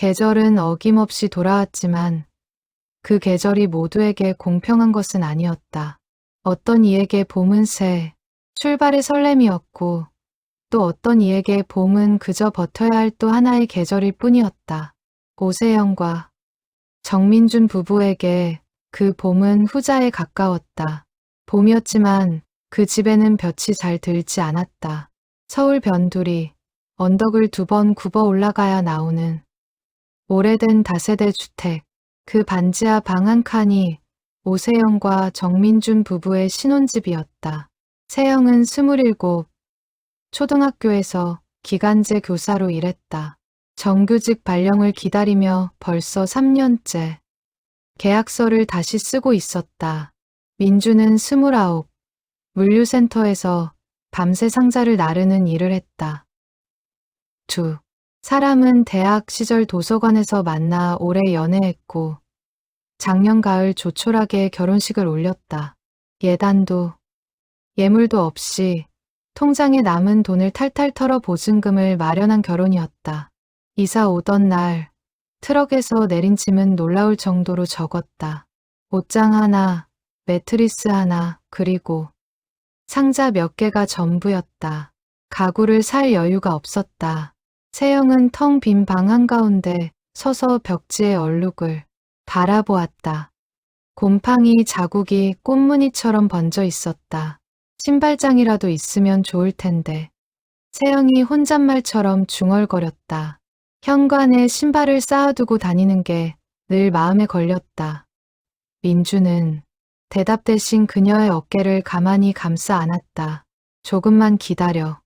계절은 어김없이 돌아왔지만 그 계절이 모두에게 공평한 것은 아니었다. 어떤 이에게 봄은 새 출발의 설렘이었고 또 어떤 이에게 봄은 그저 버텨야 할 또 하나의 계절일 뿐이었다. 오세영과 정민준 부부에게 그 봄은 후자에 가까웠다. 봄이었지만 그 집에는 볕이 잘 들지 않았다. 서울 변두리, 언덕을 2번 굽어 올라가야 나오는 오래된 다세대 주택, 그 반지하 방 한 칸이 오세영과 정민준 부부의 신혼집이었다. 세영은 27, 초등학교에서 기간제 교사로 일했다. 정규직 발령을 기다리며 벌써 3년째 계약서를 다시 쓰고 있었다. 민주는 29, 물류센터에서 밤새 상자를 나르는 일을 했다. 두 사람은 대학 시절 도서관에서 만나 오래 연애했고 작년 가을 조촐하게 결혼식을 올렸다. 예단도 예물도 없이 통장에 남은 돈을 탈탈 털어 보증금을 마련한 결혼이었다. 이사 오던 날 트럭에서 내린 짐은 놀라울 정도로 적었다. 옷장 하나, 매트리스 하나, 그리고 상자 몇 개가 전부였다. 가구를 살 여유가 없었다. 세영은 텅 빈 방 한가운데 서서 벽지의 얼룩을 바라보았다. 곰팡이 자국이 꽃무늬처럼 번져 있었다. 신발장이라도 있으면 좋을 텐데. 세영이 혼잣말처럼 중얼거렸다. 현관에 신발을 쌓아두고 다니는 게 늘 마음에 걸렸다. 민주는 대답 대신 그녀의 어깨를 가만히 감싸 안았다. 조금만 기다려.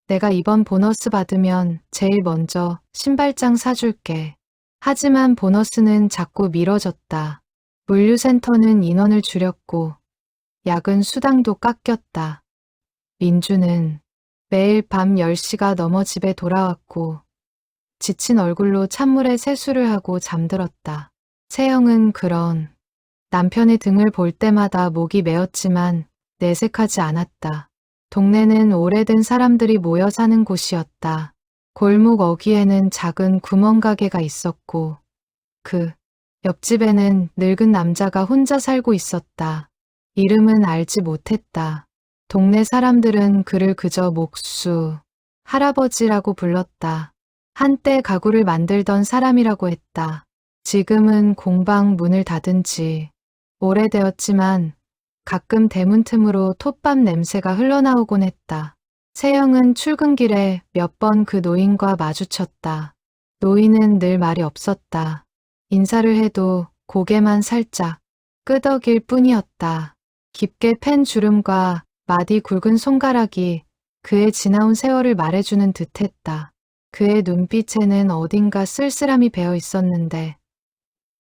내가 이번 보너스 받으면 제일 먼저 신발장 사줄게. 하지만 보너스는 자꾸 미뤄졌다. 물류센터는 인원을 줄였고 야근 수당도 깎였다. 민주는 매일 밤 10시가 넘어 집에 돌아왔고 지친 얼굴로 찬물에 세수를 하고 잠들었다. 세영은 그런 남편의 등을 볼 때마다 목이 메었지만 내색하지 않았다. 동네는 오래된 사람들이 모여 사는 곳이었다. 골목 어귀에는 작은 구멍가게가 있었고 그 옆집에는 늙은 남자가 혼자 살고 있었다. 이름은 알지 못했다. 동네 사람들은 그를 그저 목수, 할아버지라고 불렀다. 한때 가구를 만들던 사람이라고 했다. 지금은 공방 문을 닫은 지 오래되었지만 가끔 대문 틈으로 톱밥 냄새가 흘러나오곤 했다. 세영은 출근길에 몇 번 그 노인과 마주쳤다. 노인은 늘 말이 없었다. 인사를 해도 고개만 살짝 끄덕일 뿐이었다. 깊게 팬 주름과 마디 굵은 손가락이 그의 지나온 세월을 말해주는 듯했다. 그의 눈빛에는 어딘가 쓸쓸함이 배어 있었는데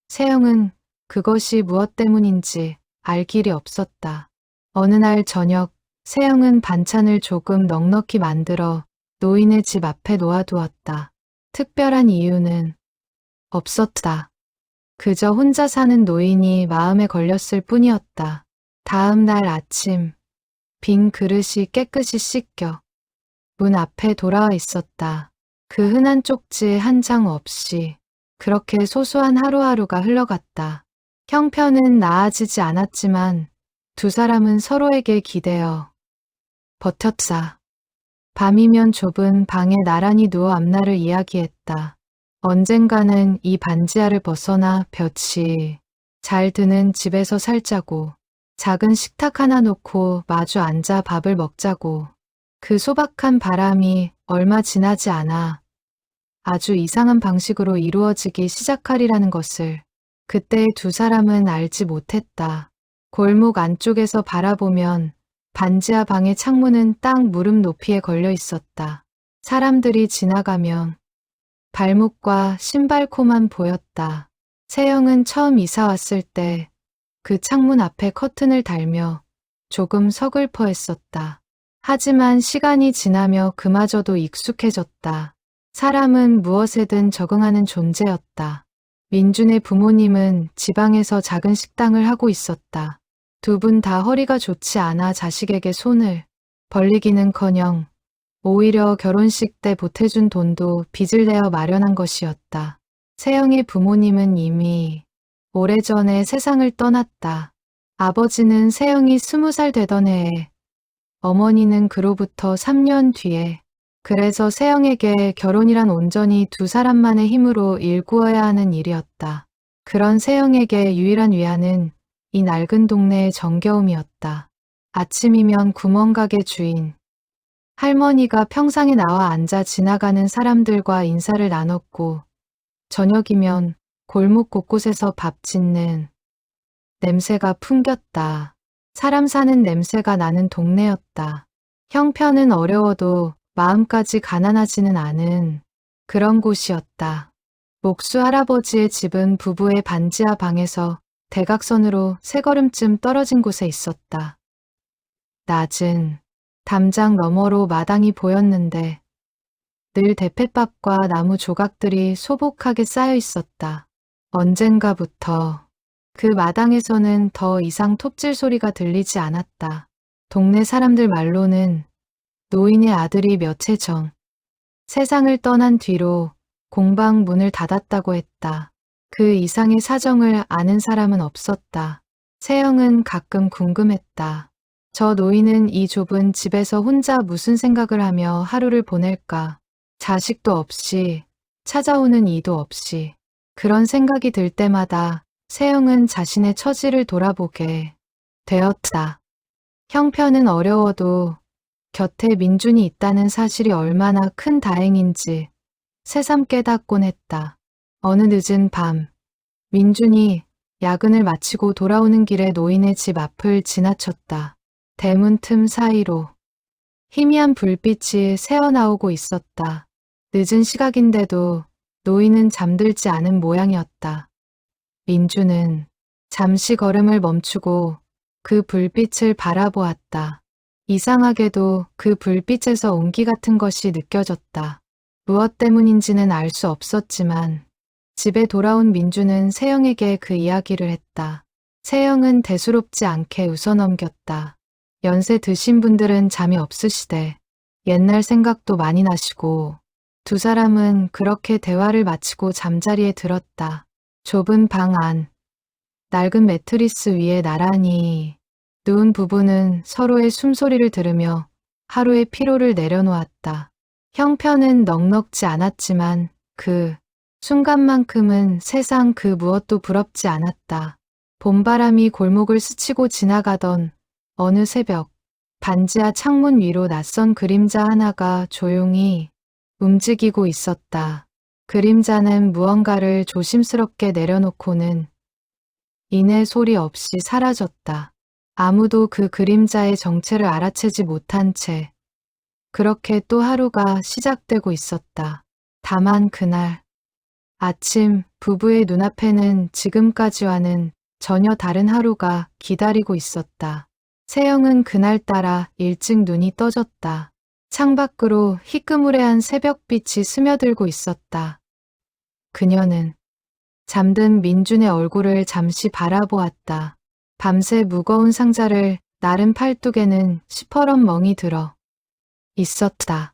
세영은 그것이 무엇 때문인지 알 길이 없었다. 어느 날 저녁 세영은 반찬을 조금 넉넉히 만들어 노인의 집 앞에 놓아두었다. 특별한 이유는 없었다. 그저 혼자 사는 노인이 마음에 걸렸을 뿐이었다. 다음 날 아침 빈 그릇이 깨끗이 씻겨 문 앞에 돌아와 있었다. 그 흔한 쪽지 한 장 없이 그렇게 소소한 하루하루가 흘러갔다. 형편은 나아지지 않았지만 두 사람은 서로에게 기대어 버텼다. 밤이면 좁은 방에 나란히 누워 앞날을 이야기했다. 언젠가는 이 반지하를 벗어나 볕이 잘 드는 집에서 살자고, 작은 식탁 하나 놓고 마주 앉아 밥을 먹자고. 그 소박한 바람이 얼마 지나지 않아 아주 이상한 방식으로 이루어지기 시작하리라는 것을 그때 두 사람은 알지 못했다. 골목 안쪽에서 바라보면 반지하 방의 창문은 딱 무릎 높이에 걸려 있었다. 사람들이 지나가면 발목과 신발코만 보였다. 세영은 처음 이사 왔을 때 그 창문 앞에 커튼을 달며 조금 서글퍼했었다. 하지만 시간이 지나며 그마저도 익숙해졌다. 사람은 무엇에든 적응하는 존재였다. 민준의 부모님은 지방에서 작은 식당을 하고 있었다. 두 분 다 허리가 좋지 않아 자식에게 손을 벌리기는커녕 오히려 결혼식 때 보태준 돈도 빚을 내어 마련한 것이었다. 세영의 부모님은 이미 오래전에 세상을 떠났다. 아버지는 세영이 20살 되던 해에, 어머니는 그로부터 3년 뒤에. 그래서 세영에게 결혼이란 온전히 두 사람만의 힘으로 일구어야 하는 일이었다. 그런 세영에게 유일한 위안은 이 낡은 동네의 정겨움이었다. 아침이면 구멍가게 주인 할머니가 평상에 나와 앉아 지나가는 사람들과 인사를 나눴고, 저녁이면 골목 곳곳에서 밥 짓는 냄새가 풍겼다. 사람 사는 냄새가 나는 동네였다. 형편은 어려워도 마음까지 가난하지는 않은 그런 곳이었다. 목수 할아버지의 집은 부부의 반지하 방에서 대각선으로 세 걸음쯤 떨어진 곳에 있었다. 낮은 담장 너머로 마당이 보였는데 늘 대패밥과 나무 조각들이 소복하게 쌓여 있었다. 언젠가부터 그 마당에서는 더 이상 톱질 소리가 들리지 않았다. 동네 사람들 말로는 노인의 아들이 몇 해 전 세상을 떠난 뒤로 공방 문을 닫았다고 했다. 그 이상의 사정을 아는 사람은 없었다. 세영은 가끔 궁금했다. 저 노인은 이 좁은 집에서 혼자 무슨 생각을 하며 하루를 보낼까? 자식도 없이, 찾아오는 이도 없이. 그런 생각이 들 때마다 세영은 자신의 처지를 돌아보게 되었다. 형편은 어려워도 곁에 민준이 있다는 사실이 얼마나 큰 다행인지 새삼 깨닫곤 했다. 어느 늦은 밤, 민준이 야근을 마치고 돌아오는 길에 노인의 집 앞을 지나쳤다. 대문 틈 사이로 희미한 불빛이 새어나오고 있었다. 늦은 시각인데도 노인은 잠들지 않은 모양이었다. 민준은 잠시 걸음을 멈추고 그 불빛을 바라보았다. 이상하게도 그 불빛에서 온기 같은 것이 느껴졌다. 무엇 때문인지는 알 수 없었지만 집에 돌아온 민준은 세영에게 그 이야기를 했다. 세영은 대수롭지 않게 웃어넘겼다. 연세 드신 분들은 잠이 없으시대. 옛날 생각도 많이 나시고. 두 사람은 그렇게 대화를 마치고 잠자리에 들었다. 좁은 방 안, 낡은 매트리스 위에 나란히 누운 부부는 서로의 숨소리를 들으며 하루의 피로를 내려놓았다. 형편은 넉넉지 않았지만 그 순간만큼은 세상 그 무엇도 부럽지 않았다. 봄바람이 골목을 스치고 지나가던 어느 새벽, 반지하 창문 위로 낯선 그림자 하나가 조용히 움직이고 있었다. 그림자는 무언가를 조심스럽게 내려놓고는 이내 소리 없이 사라졌다. 아무도 그 그림자의 정체를 알아채지 못한 채 그렇게 또 하루가 시작되고 있었다. 다만 그날 아침 부부의 눈앞에는 지금까지와는 전혀 다른 하루가 기다리고 있었다. 세영은 그날따라 일찍 눈이 떠졌다. 창밖으로 희끄무레한 새벽빛이 스며들고 있었다. 그녀는 잠든 민준의 얼굴을 잠시 바라보았다. 밤새 무거운 상자를 나른 팔뚝에는 시퍼런 멍이 들어 있었다.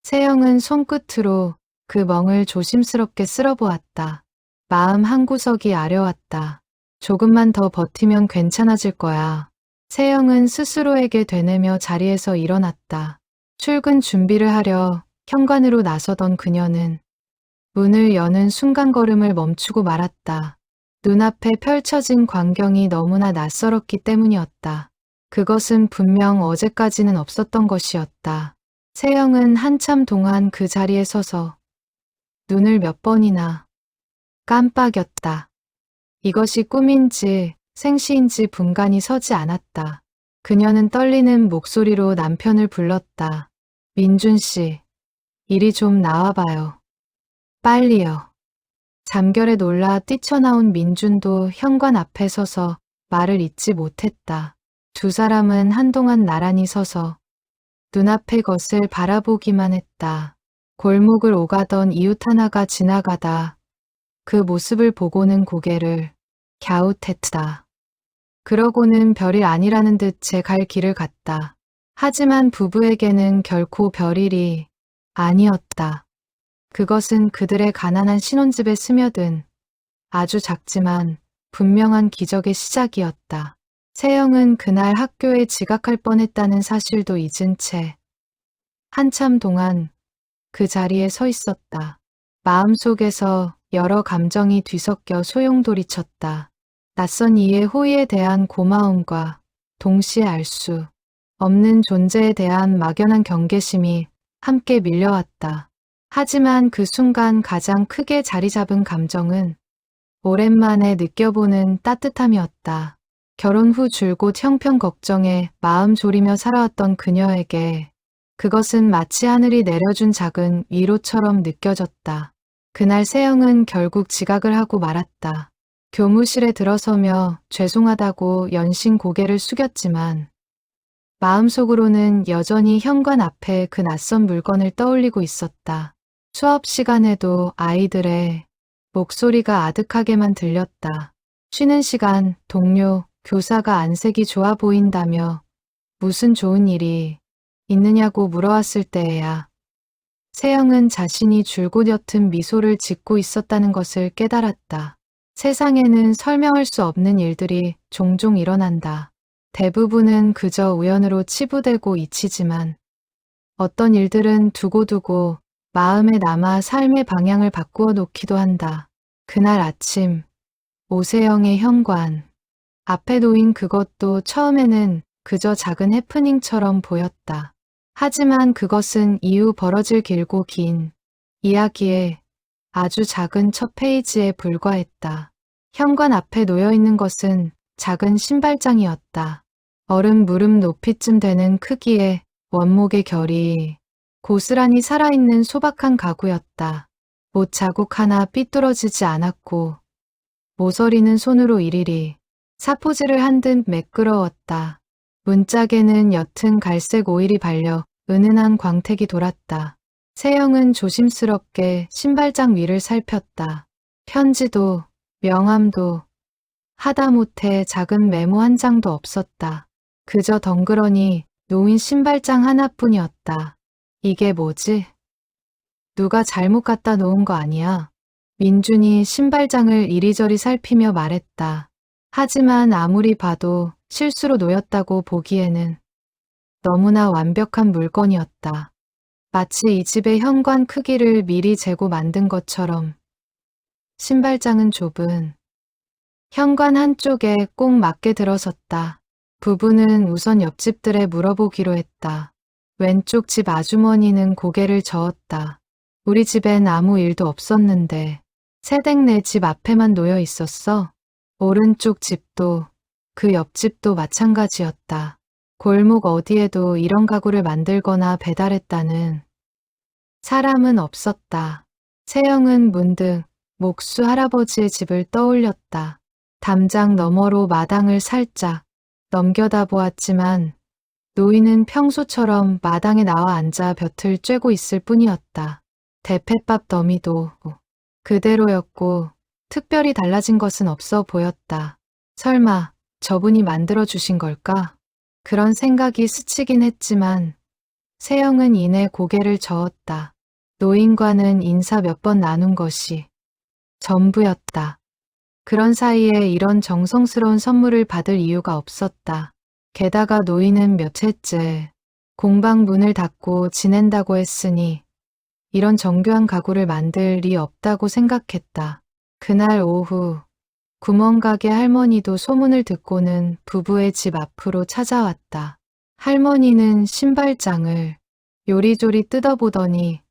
세영은 손끝으로 그 멍을 조심스럽게 쓸어보았다. 마음 한구석이 아려왔다. 조금만 더 버티면 괜찮아질 거야. 세영은 스스로에게 되뇌며 자리에서 일어났다. 출근 준비를 하려 현관으로 나서던 그녀는 문을 여는 순간 걸음을 멈추고 말았다. 눈앞에 펼쳐진 광경이 너무나 낯설었기 때문이었다. 그것은 분명 어제까지는 없었던 것이었다. 세영은 한참 동안 그 자리에 서서 눈을 몇 번이나 깜빡였다. 이것이 꿈인지 생시인지 분간이 서지 않았다. 그녀는 떨리는 목소리로 남편을 불렀다. 민준 씨, 이리 좀 나와봐요. 빨리요. 잠결에 놀라 뛰쳐나온 민준도 현관 앞에 서서 말을 잇지 못했다. 두 사람은 한동안 나란히 서서 눈앞의 것을 바라보기만 했다. 골목을 오가던 이웃 하나가 지나가다 그 모습을 보고는 고개를 갸웃했다. 그러고는 별일 아니라는 듯 제 갈 길을 갔다. 하지만 부부에게는 결코 별일이 아니었다. 그것은 그들의 가난한 신혼집에 스며든 아주 작지만 분명한 기적의 시작이었다. 세영은 그날 학교에 지각할 뻔했다는 사실도 잊은 채 한참 동안 그 자리에 서 있었다. 마음속에서 여러 감정이 뒤섞여 소용돌이쳤다. 낯선 이의 호의에 대한 고마움과 동시에 알 수 없는 존재에 대한 막연한 경계심이 함께 밀려왔다. 하지만 그 순간 가장 크게 자리 잡은 감정은 오랜만에 느껴보는 따뜻함이었다. 결혼 후 줄곧 형편 걱정에 마음 졸이며 살아왔던 그녀에게 그것은 마치 하늘이 내려준 작은 위로처럼 느껴졌다. 그날 세영은 결국 지각을 하고 말았다. 교무실에 들어서며 죄송하다고 연신 고개를 숙였지만 마음속으로는 여전히 현관 앞에 그 낯선 물건을 떠올리고 있었다. 수업 시간에도 아이들의 목소리가 아득하게만 들렸다. 쉬는 시간 동료, 교사가 안색이 좋아 보인다며 무슨 좋은 일이 있느냐고 물어왔을 때에야 세영은 자신이 줄곧 옅은 미소를 짓고 있었다는 것을 깨달았다. 세상에는 설명할 수 없는 일들이 종종 일어난다. 대부분은 그저 우연으로 치부되고 잊히지만 어떤 일들은 두고두고 마음에 남아 삶의 방향을 바꾸어 놓기도 한다. 그날 아침 오세영의 현관 앞에 놓인 그것도 처음에는 그저 작은 해프닝처럼 보였다. 하지만 그것은 이후 벌어질 길고 긴 이야기의 아주 작은 첫 페이지에 불과했다. 현관 앞에 놓여 있는 것은 작은 신발장이었다. 얼음 무릎 높이쯤 되는 크기의 원목의 결이 고스란히 살아있는 소박한 가구였다. 못 자국 하나 삐뚤어지지 않았고 모서리는 손으로 일일이 사포질을 한 듯 매끄러웠다. 문짝에는 옅은 갈색 오일이 발려 은은한 광택이 돌았다. 세영은 조심스럽게 신발장 위를 살폈다. 편지도 명함도 하다못해 작은 메모 한 장도 없었다. 그저 덩그러니 놓인 신발장 하나뿐이었다. 이게 뭐지? 누가 잘못 갖다 놓은 거 아니야? 민준이 신발장을 이리저리 살피며 말했다. 하지만 아무리 봐도 실수로 놓였다고 보기에는 너무나 완벽한 물건이었다. 마치 이 집의 현관 크기를 미리 재고 만든 것처럼 신발장은 좁은 현관 한쪽에 꼭 맞게 들어섰다. 부부는 우선 옆집들에 물어보기로 했다. 왼쪽 집 아주머니는 고개를 저었다. 우리 집엔 아무 일도 없었는데 새댁네 집 앞에만 놓여 있었어. 오른쪽 집도 그 옆집도 마찬가지였다. 골목 어디에도 이런 가구를 만들거나 배달했다는 사람은 없었다. 세영은 문득 목수 할아버지의 집을 떠올렸다. 담장 너머로 마당을 살짝 넘겨다 보았지만 노인은 평소처럼 마당에 나와 앉아 볕을 쬐고 있을 뿐이었다. 대패밥 더미도 그대로였고 특별히 달라진 것은 없어 보였다. 설마 저분이 만들어주신 걸까? 그런 생각이 스치긴 했지만 세영은 이내 고개를 저었다. 노인과는 인사 몇 번 나눈 것이 전부였다. 그런 사이에 이런 정성스러운 선물을 받을 이유가 없었다. 게다가 노인은 몇 해째 공방 문을 닫고 지낸다고 했으니 이런 정교한 가구를 만들 리 없다고 생각했다. 그날 오후 구멍가게 할머니도 소문을 듣고는 부부의 집 앞으로 찾아왔다. 할머니는 신발장을 요리조리 뜯어보더니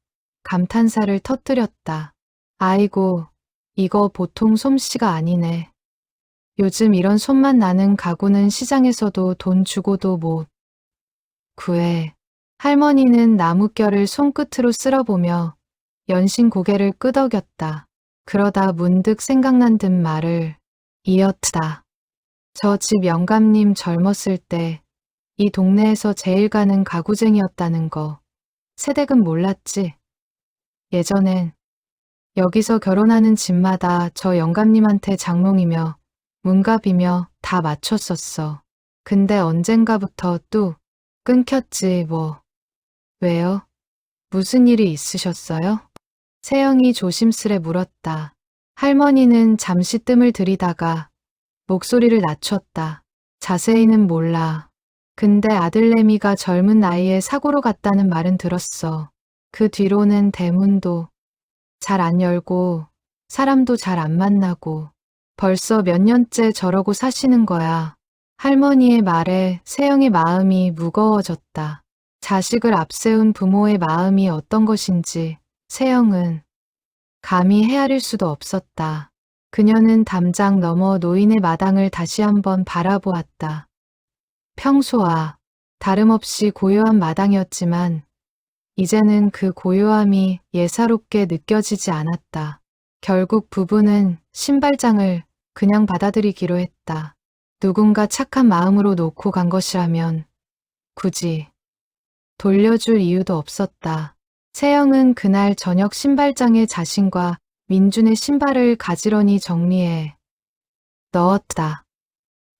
감탄사를 터뜨렸다. 아이고, 이거 보통 솜씨가 아니네. 요즘 이런 손맛 나는 가구는 시장에서도 돈 주고도 못 구해. 할머니는 나뭇결을 손끝으로 쓸어보며 연신 고개를 끄덕였다. 그러다 문득 생각난 듯 말을 이었다. 저 집 영감님 젊었을 때 이 동네에서 제일 가는 가구쟁이였다는 거 새댁은 몰랐지. 예전엔 여기서 결혼하는 집마다 저 영감님한테 장롱이며 문갑이며 다 맞췄었어. 근데 언젠가부터 뚝 끊겼지 뭐. 왜요? 무슨 일이 있으셨어요? 세영이 조심스레 물었다. 할머니는 잠시 뜸을 들이다가 목소리를 낮췄다. 자세히는 몰라. 근데 아들내미가 젊은 나이에 사고로 갔다는 말은 들었어. 그 뒤로는 대문도 잘 안 열고 사람도 잘 안 만나고 벌써 몇 년째 저러고 사시는 거야. 할머니의 말에 세영의 마음이 무거워졌다. 자식을 앞세운 부모의 마음이 어떤 것인지 세영은 감히 헤아릴 수도 없었다. 그녀는 담장 너머 노인의 마당을 다시 한번 바라보았다. 평소와 다름없이 고요한 마당이었지만 이제는 그 고요함이 예사롭게 느껴지지 않았다. 결국 부부는 신발장을 그냥 받아들이기로 했다. 누군가 착한 마음으로 놓고 간 것이라면 굳이 돌려줄 이유도 없었다. 세영은 그날 저녁 신발장에 자신과 민준의 신발을 가지런히 정리해 넣었다.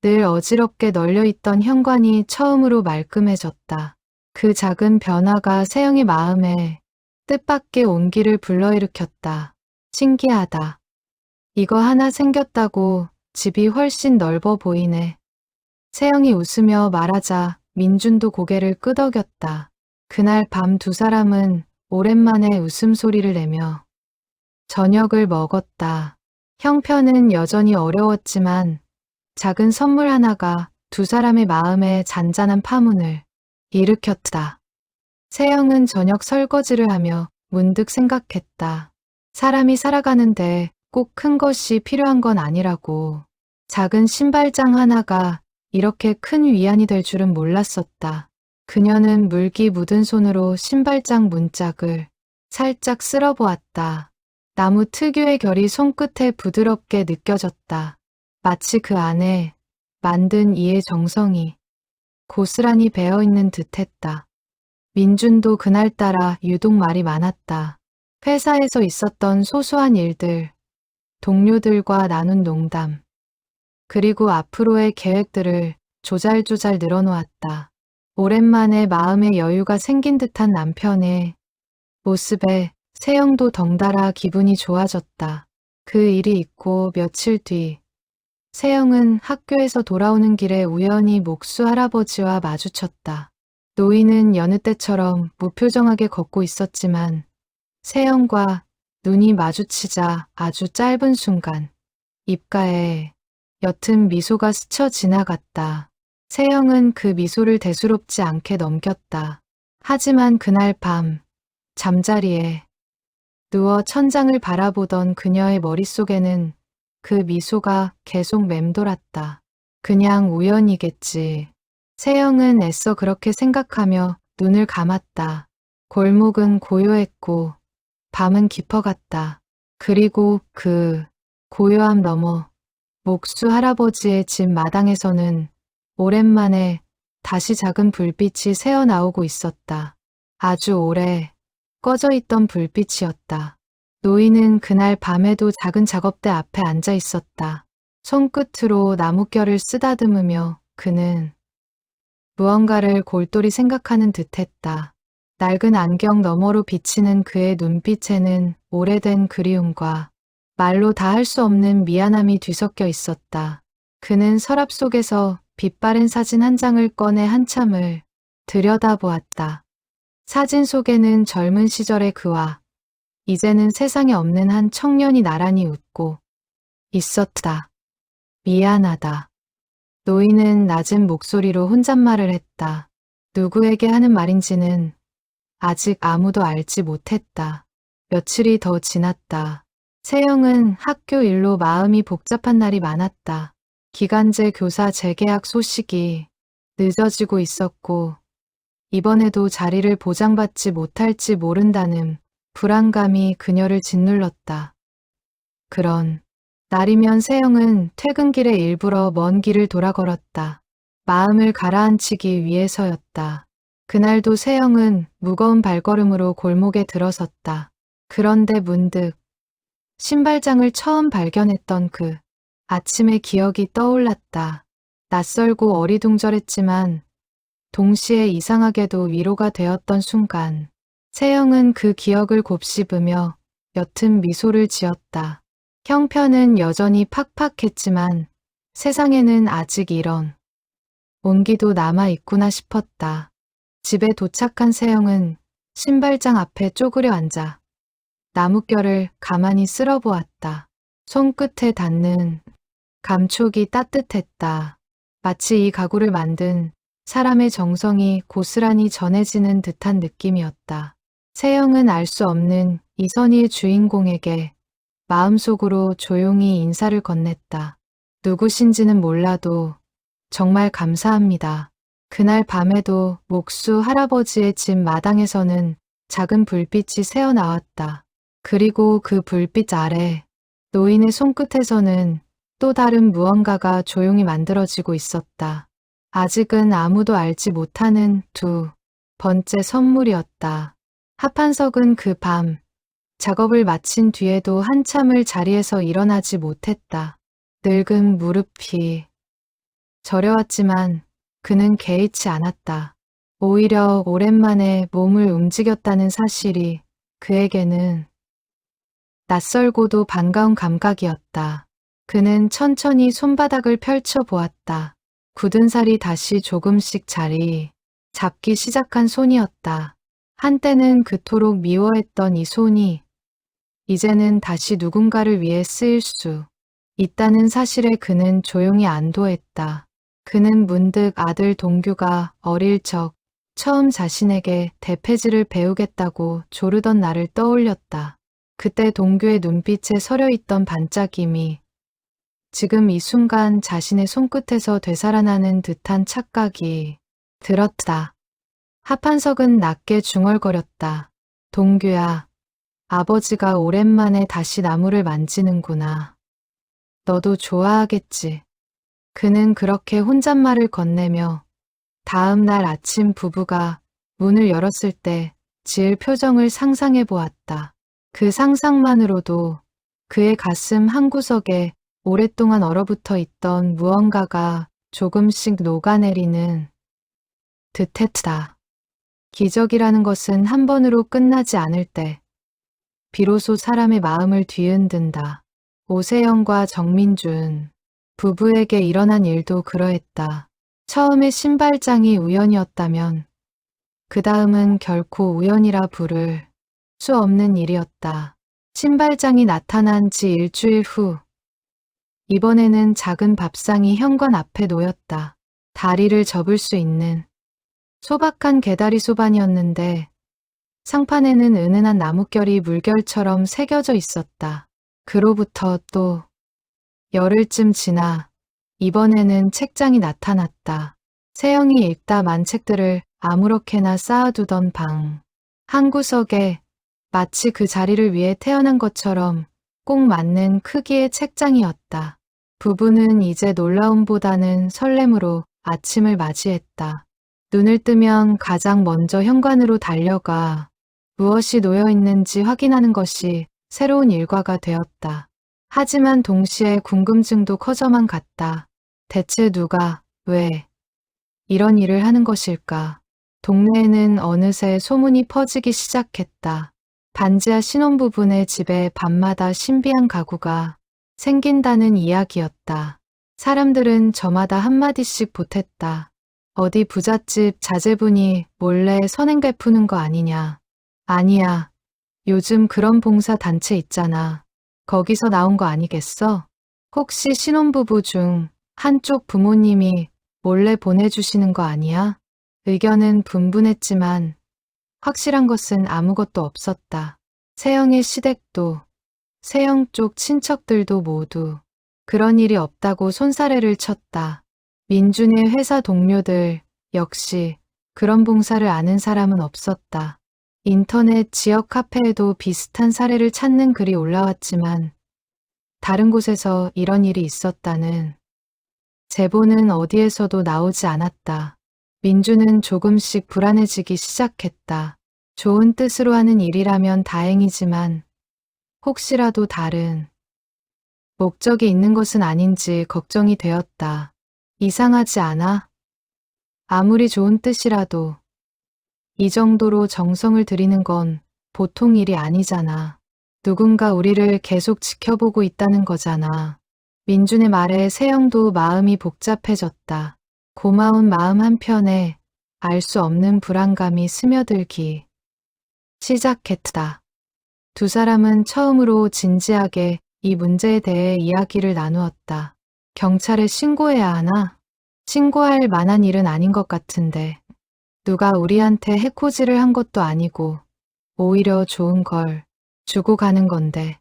늘 어지럽게 널려있던 현관이 처음으로 말끔해졌다. 그 작은 변화가 세영의 마음에 뜻밖의 온기를 불러일으켰다. 신기하다. 이거 하나 생겼다고 집이 훨씬 넓어 보이네. 세영이 웃으며 말하자 민준도 고개를 끄덕였다. 그날 밤 두 사람은 오랜만에 웃음소리를 내며 저녁을 먹었다. 형편은 여전히 어려웠지만 작은 선물 하나가 두 사람의 마음에 잔잔한 파문을 일으켰다. 세영은 저녁 설거지를 하며 문득 생각했다. 사람이 살아가는데 꼭 큰 것이 필요한 건 아니라고. 작은 신발장 하나가 이렇게 큰 위안이 될 줄은 몰랐었다. 그녀는 물기 묻은 손으로 신발장 문짝을 살짝 쓸어보았다. 나무 특유의 결이 손끝에 부드럽게 느껴졌다. 마치 그 안에 만든 이의 정성이 고스란히 배어있는 듯했다. 민준도 그날따라 유독 말이 많았다. 회사에서 있었던 소소한 일들, 동료들과 나눈 농담, 그리고 앞으로의 계획들을 조잘조잘 늘어놓았다. 오랜만에 마음의 여유가 생긴 듯한 남편의 모습에 세영도 덩달아 기분이 좋아졌다. 그 일이 있고 며칠 뒤 세영은 학교에서 돌아오는 길에 우연히 목수 할아버지와 마주쳤다. 노인은 여느 때처럼 무표정하게 걷고 있었지만 세영과 눈이 마주치자 아주 짧은 순간 입가에 옅은 미소가 스쳐 지나갔다. 세영은 그 미소를 대수롭지 않게 넘겼다. 하지만 그날 밤 잠자리에 누워 천장을 바라보던 그녀의 머릿속에는 그 미소가 계속 맴돌았다. 그냥 우연이겠지. 세영은 애써 그렇게 생각하며 눈을 감았다. 골목은 고요했고 밤은 깊어갔다. 그리고 그 고요함 너머 목수 할아버지의 집 마당에서는 오랜만에 다시 작은 불빛이 새어나오고 있었다. 아주 오래 꺼져 있던 불빛이었다. 노인은 그날 밤에도 작은 작업대 앞에 앉아 있었다. 손끝으로 나뭇결을 쓰다듬으며 그는 무언가를 골똘히 생각하는 듯했다. 낡은 안경 너머로 비치는 그의 눈빛에는 오래된 그리움과 말로 다 할 수 없는 미안함이 뒤섞여 있었다. 그는 서랍 속에서 빛바랜 사진 한 장을 꺼내 한참을 들여다보았다. 사진 속에는 젊은 시절의 그와 이제는 세상에 없는 한 청년이 나란히 웃고 있었다. 미안하다. 노인은 낮은 목소리로 혼잣말을 했다. 누구에게 하는 말인지는 아직 아무도 알지 못했다. 며칠이 더 지났다. 세영은 학교 일로 마음이 복잡한 날이 많았다. 기간제 교사 재계약 소식이 늦어지고 있었고 이번에도 자리를 보장받지 못할지 모른다는 불안감이 그녀를 짓눌렀다. 그런 날이면 세영은 퇴근길에 일부러 먼 길을 돌아 걸었다. 마음을 가라앉히기 위해서였다. 그날도 세영은 무거운 발걸음으로 골목에 들어섰다. 그런데 문득 신발장을 처음 발견했던 그 아침의 기억이 떠올랐다. 낯설고 어리둥절했지만 동시에 이상하게도 위로가 되었던 순간 세영은 그 기억을 곱씹으며 옅은 미소를 지었다. 형편은 여전히 팍팍했지만 세상에는 아직 이런 온기도 남아있구나 싶었다. 집에 도착한 세영은 신발장 앞에 쪼그려 앉아 나뭇결을 가만히 쓸어보았다. 손끝에 닿는 감촉이 따뜻했다. 마치 이 가구를 만든 사람의 정성이 고스란히 전해지는 듯한 느낌이었다. 세영은 알 수 없는 이선희의 주인공에게 마음속으로 조용히 인사를 건넸다. 누구신지는 몰라도 정말 감사합니다. 그날 밤에도 목수 할아버지의 집 마당에서는 작은 불빛이 새어나왔다. 그리고 그 불빛 아래 노인의 손끝에서는 또 다른 무언가가 조용히 만들어지고 있었다. 아직은 아무도 알지 못하는 두 번째 선물이었다. 하판석은 그 밤 작업을 마친 뒤에도 한참을 자리에서 일어나지 못했다. 늙은 무릎이 저려왔지만 그는 개의치 않았다. 오히려 오랜만에 몸을 움직였다는 사실이 그에게는 낯설고도 반가운 감각이었다. 그는 천천히 손바닥을 펼쳐 보았다. 굳은 살이 다시 조금씩 자리 잡기 시작한 손이었다. 한때는 그토록 미워했던 이 손이 이제는 다시 누군가를 위해 쓰일 수 있다는 사실에 그는 조용히 안도했다. 그는 문득 아들 동규가 어릴 적 처음 자신에게 대패질을 배우겠다고 조르던 날을 떠올렸다. 그때 동규의 눈빛에 서려있던 반짝임이 지금 이 순간 자신의 손끝에서 되살아나는 듯한 착각이 들었다. 하판석은 낮게 중얼거렸다. 동규야, 아버지가 오랜만에 다시 나무를 만지는구나. 너도 좋아하겠지. 그는 그렇게 혼잣말을 건네며 다음 날 아침 부부가 문을 열었을 때 지을 표정을 상상해 보았다. 그 상상만으로도 그의 가슴 한구석에 오랫동안 얼어붙어 있던 무언가가 조금씩 녹아내리는 듯했다. 기적이라는 것은 한 번으로 끝나지 않을 때 비로소 사람의 마음을 뒤흔든다. 오세영과 정민준 부부에게 일어난 일도 그러했다. 처음에 신발장이 우연이었다면 그 다음은 결코 우연이라 부를 수 없는 일이었다. 신발장이 나타난 지 일주일 후 이번에는 작은 밥상이 현관 앞에 놓였다. 다리를 접을 수 있는 소박한 개다리 소반이었는데 상판에는 은은한 나뭇결이 물결처럼 새겨져 있었다. 그로부터 또 열흘쯤 지나 이번에는 책장이 나타났다. 세영이 읽다 만 책들을 아무렇게나 쌓아두던 방 한구석에 마치 그 자리를 위해 태어난 것처럼 꼭 맞는 크기의 책장이었다. 부부는 이제 놀라움보다는 설렘으로 아침을 맞이했다. 눈을 뜨면 가장 먼저 현관으로 달려가 무엇이 놓여 있는지 확인하는 것이 새로운 일과가 되었다. 하지만 동시에 궁금증도 커져만 갔다. 대체 누가, 왜 이런 일을 하는 것일까? 동네에는 어느새 소문이 퍼지기 시작했다. 반지하 신혼부부네 집에 밤마다 신비한 가구가 생긴다는 이야기였다. 사람들은 저마다 한마디씩 보탰다. 어디 부잣집 자제분이 몰래 선행 베푸는 거 아니냐. 아니야. 요즘 그런 봉사 단체 있잖아. 거기서 나온 거 아니겠어? 혹시 신혼부부 중 한쪽 부모님이 몰래 보내주시는 거 아니야? 의견은 분분했지만 확실한 것은 아무것도 없었다. 세영의 시댁도 세영 쪽 친척들도 모두 그런 일이 없다고 손사래를 쳤다. 민준의 회사 동료들 역시 그런 봉사를 아는 사람은 없었다. 인터넷 지역 카페에도 비슷한 사례를 찾는 글이 올라왔지만 다른 곳에서 이런 일이 있었다는 제보는 어디에서도 나오지 않았다. 민주는 조금씩 불안해지기 시작했다. 좋은 뜻으로 하는 일이라면 다행이지만 혹시라도 다른 목적이 있는 것은 아닌지 걱정이 되었다. 이상하지 않아? 아무리 좋은 뜻이라도 이 정도로 정성을 들이는 건 보통 일이 아니잖아. 누군가 우리를 계속 지켜보고 있다는 거잖아. 민준의 말에 세영도 마음이 복잡해졌다. 고마운 마음 한편에 알 수 없는 불안감이 스며들기 시작했다. 두 사람은 처음으로 진지하게 이 문제에 대해 이야기를 나누었다. 경찰에 신고해야 하나? 신고할 만한 일은 아닌 것 같은데. 누가 우리한테 해코지를 한 것도 아니고 오히려 좋은 걸 주고 가는 건데.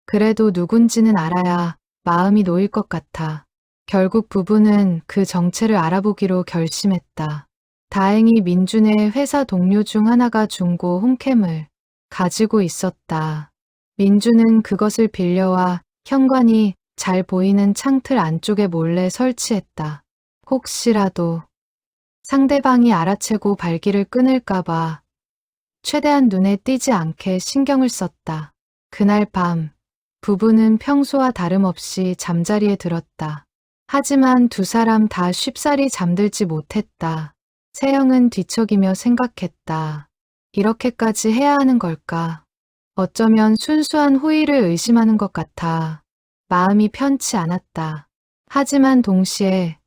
그래도 누군지는 알아야 마음이 놓일 것 같아. 결국 부부는 그 정체를 알아보기로 결심했다. 다행히 민준의 회사 동료 중 하나가 중고 홈캠을 가지고 있었다. 민준은 그것을 빌려와 현관이 잘 보이는 창틀 안쪽에 몰래 설치했다. 혹시라도 상대방이 알아채고 발길을 끊을까봐 최대한 눈에 띄지 않게 신경을 썼다. 그날 밤 부부는 평소와 다름없이 잠자리에 들었다. 하지만 두 사람 다 쉽사리 잠들지 못했다. 세영은 뒤척이며 생각했다. 이렇게까지 해야 하는 걸까? 어쩌면 순수한 호의를 의심하는 것 같아 마음이 편치 않았다. 하지만 동시에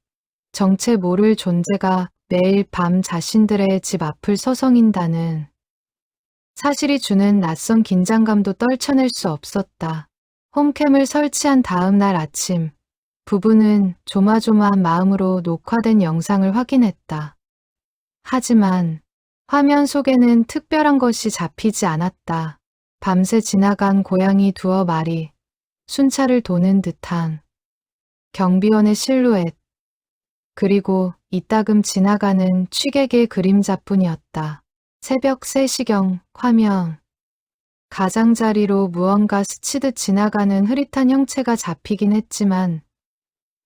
정체 모를 존재가 매일 밤 자신들의 집 앞을 서성인다는 사실이 주는 낯선 긴장감도 떨쳐낼 수 없었다. 홈캠을 설치한 다음 날 아침, 부부는 조마조마한 마음으로 녹화된 영상을 확인했다. 하지만 화면 속에는 특별한 것이 잡히지 않았다. 밤새 지나간 고양이 두어 마리, 순찰을 도는 듯한 경비원의 실루엣, 그리고 이따금 지나가는 취객의 그림자뿐이었다. 새벽 3시경 화면. 가장자리로 무언가 스치듯 지나가는 흐릿한 형체가 잡히긴 했지만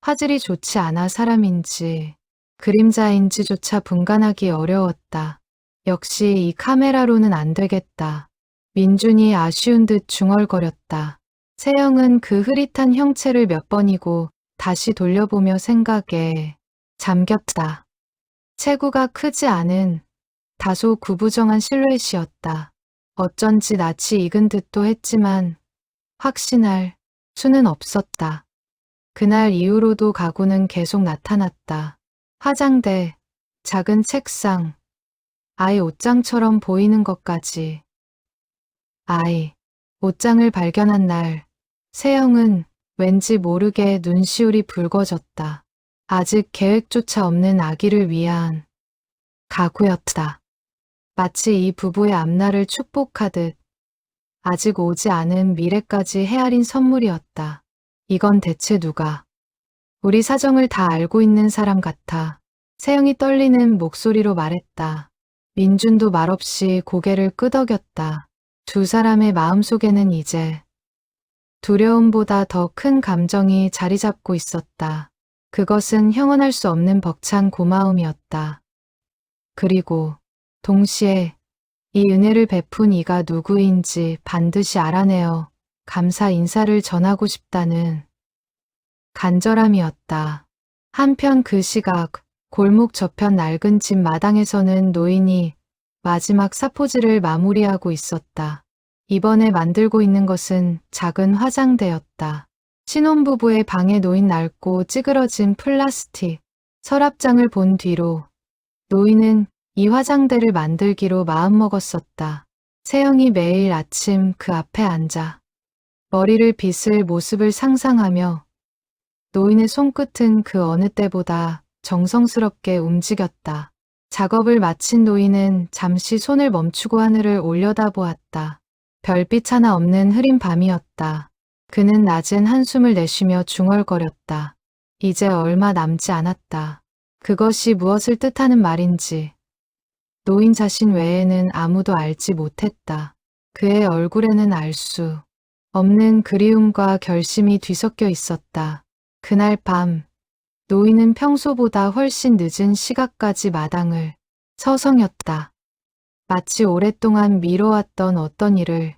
화질이 좋지 않아 사람인지 그림자인지조차 분간하기 어려웠다. 역시 이 카메라로는 안 되겠다. 민준이 아쉬운 듯 중얼거렸다. 세영은 그 흐릿한 형체를 몇 번이고 다시 돌려보며 생각에 잠겼다. 체구가 크지 않은 다소 구부정한 실루엣이었다. 어쩐지 낯이 익은 듯도 했지만 확신할 수는 없었다. 그날 이후로도 가구는 계속 나타났다. 화장대, 작은 책상, 아이 옷장처럼 보이는 것까지. 아이, 옷장을 발견한 날, 세영은 왠지 모르게 눈시울이 붉어졌다. 아직 계획조차 없는 아기를 위한 가구였다. 마치 이 부부의 앞날을 축복하듯 아직 오지 않은 미래까지 헤아린 선물이었다. 이건 대체 누가? 우리 사정을 다 알고 있는 사람 같아. 세영이 떨리는 목소리로 말했다. 민준도 말없이 고개를 끄덕였다. 두 사람의 마음속에는 이제 두려움보다 더 큰 감정이 자리 잡고 있었다. 그것은 형언할 수 없는 벅찬 고마움이었다. 그리고 동시에 이 은혜를 베푼 이가 누구인지 반드시 알아내어 감사 인사를 전하고 싶다는 간절함이었다. 한편 그 시각 골목 저편 낡은 집 마당에서는 노인이 마지막 사포질을 마무리하고 있었다. 이번에 만들고 있는 것은 작은 화장대였다. 신혼부부의 방에 놓인 낡고 찌그러진 플라스틱 서랍장을 본 뒤로 노인은 이 화장대를 만들기로 마음먹었었다. 세영이 매일 아침 그 앞에 앉아 머리를 빗을 모습을 상상하며 노인의 손끝은 그 어느 때보다 정성스럽게 움직였다. 작업을 마친 노인은 잠시 손을 멈추고 하늘을 올려다보았다. 별빛 하나 없는 흐린 밤이었다. 그는 낮은 한숨을 내쉬며 중얼거렸다. 이제 얼마 남지 않았다. 그것이 무엇을 뜻하는 말인지 노인 자신 외에는 아무도 알지 못했다. 그의 얼굴에는 알 수 없는 그리움과 결심이 뒤섞여 있었다. 그날 밤 노인은 평소보다 훨씬 늦은 시각까지 마당을 서성였다. 마치 오랫동안 미뤄왔던 어떤 일을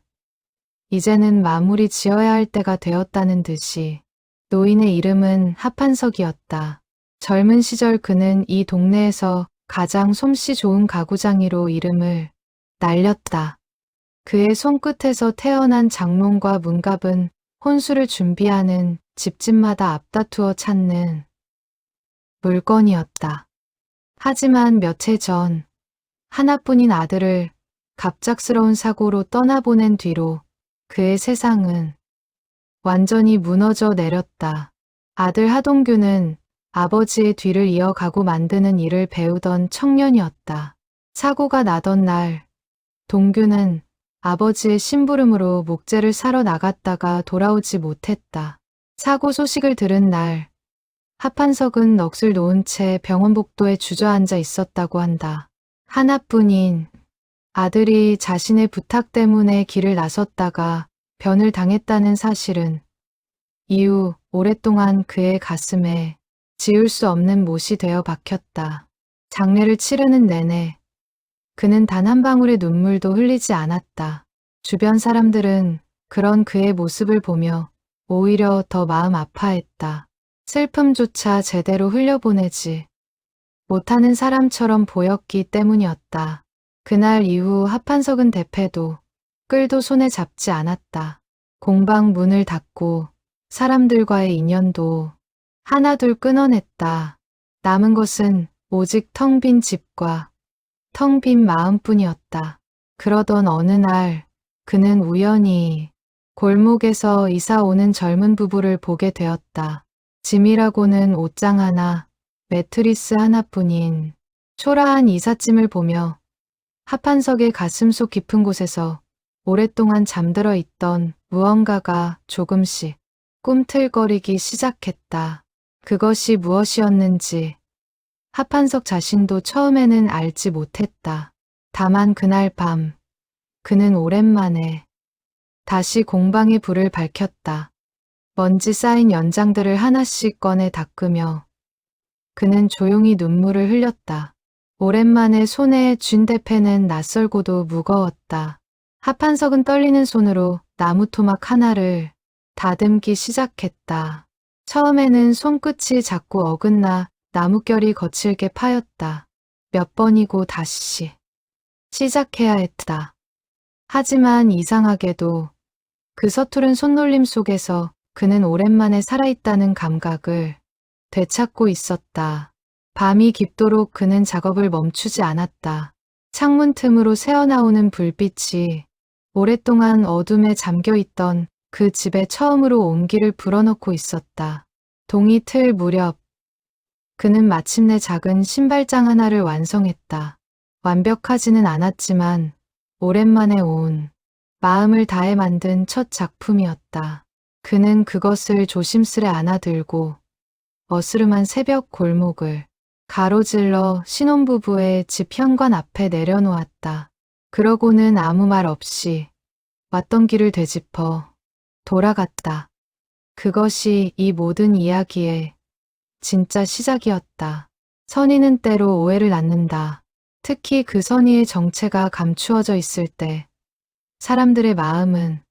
이제는 마무리 지어야 할 때가 되었다는 듯이. 노인의 이름은 하판석이었다. 젊은 시절 그는 이 동네에서 가장 솜씨 좋은 가구장이로 이름을 날렸다. 그의 손끝에서 태어난 장롱과 문갑은 혼수를 준비하는 집집마다 앞다투어 찾는 물건이었다. 하지만 몇 해 전 하나뿐인 아들을 갑작스러운 사고로 떠나보낸 뒤로 그의 세상은 완전히 무너져 내렸다. 아들 하동규는 아버지의 뒤를 이어가고 만드는 일을 배우던 청년이었다. 사고가 나던 날 동규는 아버지의 심부름으로 목재를 사러 나갔다가 돌아오지 못했다. 사고 소식을 들은 날 하판석은 넋을 놓은 채 병원 복도에 주저앉아 있었다고 한다. 하나뿐인 아들이 자신의 부탁 때문에 길을 나섰다가 변을 당했다는 사실은 이후 오랫동안 그의 가슴에 지울 수 없는 못이 되어 박혔다. 장례를 치르는 내내 그는 단 한 방울의 눈물도 흘리지 않았다. 주변 사람들은 그런 그의 모습을 보며 오히려 더 마음 아파했다. 슬픔조차 제대로 흘려보내지 못하는 사람처럼 보였기 때문이었다. 그날 이후 하판석은 대패도 끌도 손에 잡지 않았다. 공방 문을 닫고 사람들과의 인연도 하나둘 끊어냈다. 남은 것은 오직 텅 빈 집과 텅 빈 마음뿐이었다. 그러던 어느 날 그는 우연히 골목에서 이사 오는 젊은 부부를 보게 되었다. 짐이라고는 옷장 하나, 매트리스 하나뿐인 초라한 이삿짐을 보며 하판석의 가슴속 깊은 곳에서 오랫동안 잠들어 있던 무언가가 조금씩 꿈틀거리기 시작했다. 그것이 무엇이었는지 하판석 자신도 처음에는 알지 못했다. 다만 그날 밤 그는 오랜만에 다시 공방의 불을 밝혔다. 먼지 쌓인 연장들을 하나씩 꺼내 닦으며 그는 조용히 눈물을 흘렸다. 오랜만에 손에 쥔 대패는 낯설고도 무거웠다. 하판석은 떨리는 손으로 나무 토막 하나를 다듬기 시작했다. 처음에는 손끝이 자꾸 어긋나 나뭇결이 거칠게 파였다. 몇 번이고 다시 시작해야 했다. 하지만 이상하게도 그 서투른 손놀림 속에서 그는 오랜만에 살아있다는 감각을 되찾고 있었다. 밤이 깊도록 그는 작업을 멈추지 않았다. 창문 틈으로 새어나오는 불빛이 오랫동안 어둠에 잠겨있던 그 집에 처음으로 온기를 불어넣고 있었다. 동이 틀 무렵 그는 마침내 작은 신발장 하나를 완성했다. 완벽하지는 않았지만 오랜만에 온 마음을 다해 만든 첫 작품이었다. 그는 그것을 조심스레 안아들고 어스름한 새벽 골목을 가로질러 신혼부부의 집 현관 앞에 내려놓았다. 그러고는 아무 말 없이 왔던 길을 되짚어 돌아갔다. 그것이 이 모든 이야기의 진짜 시작이었다. 선의는 때로 오해를 낳는다. 특히 그 선의의 정체가 감추어져 있을 때 사람들의 마음은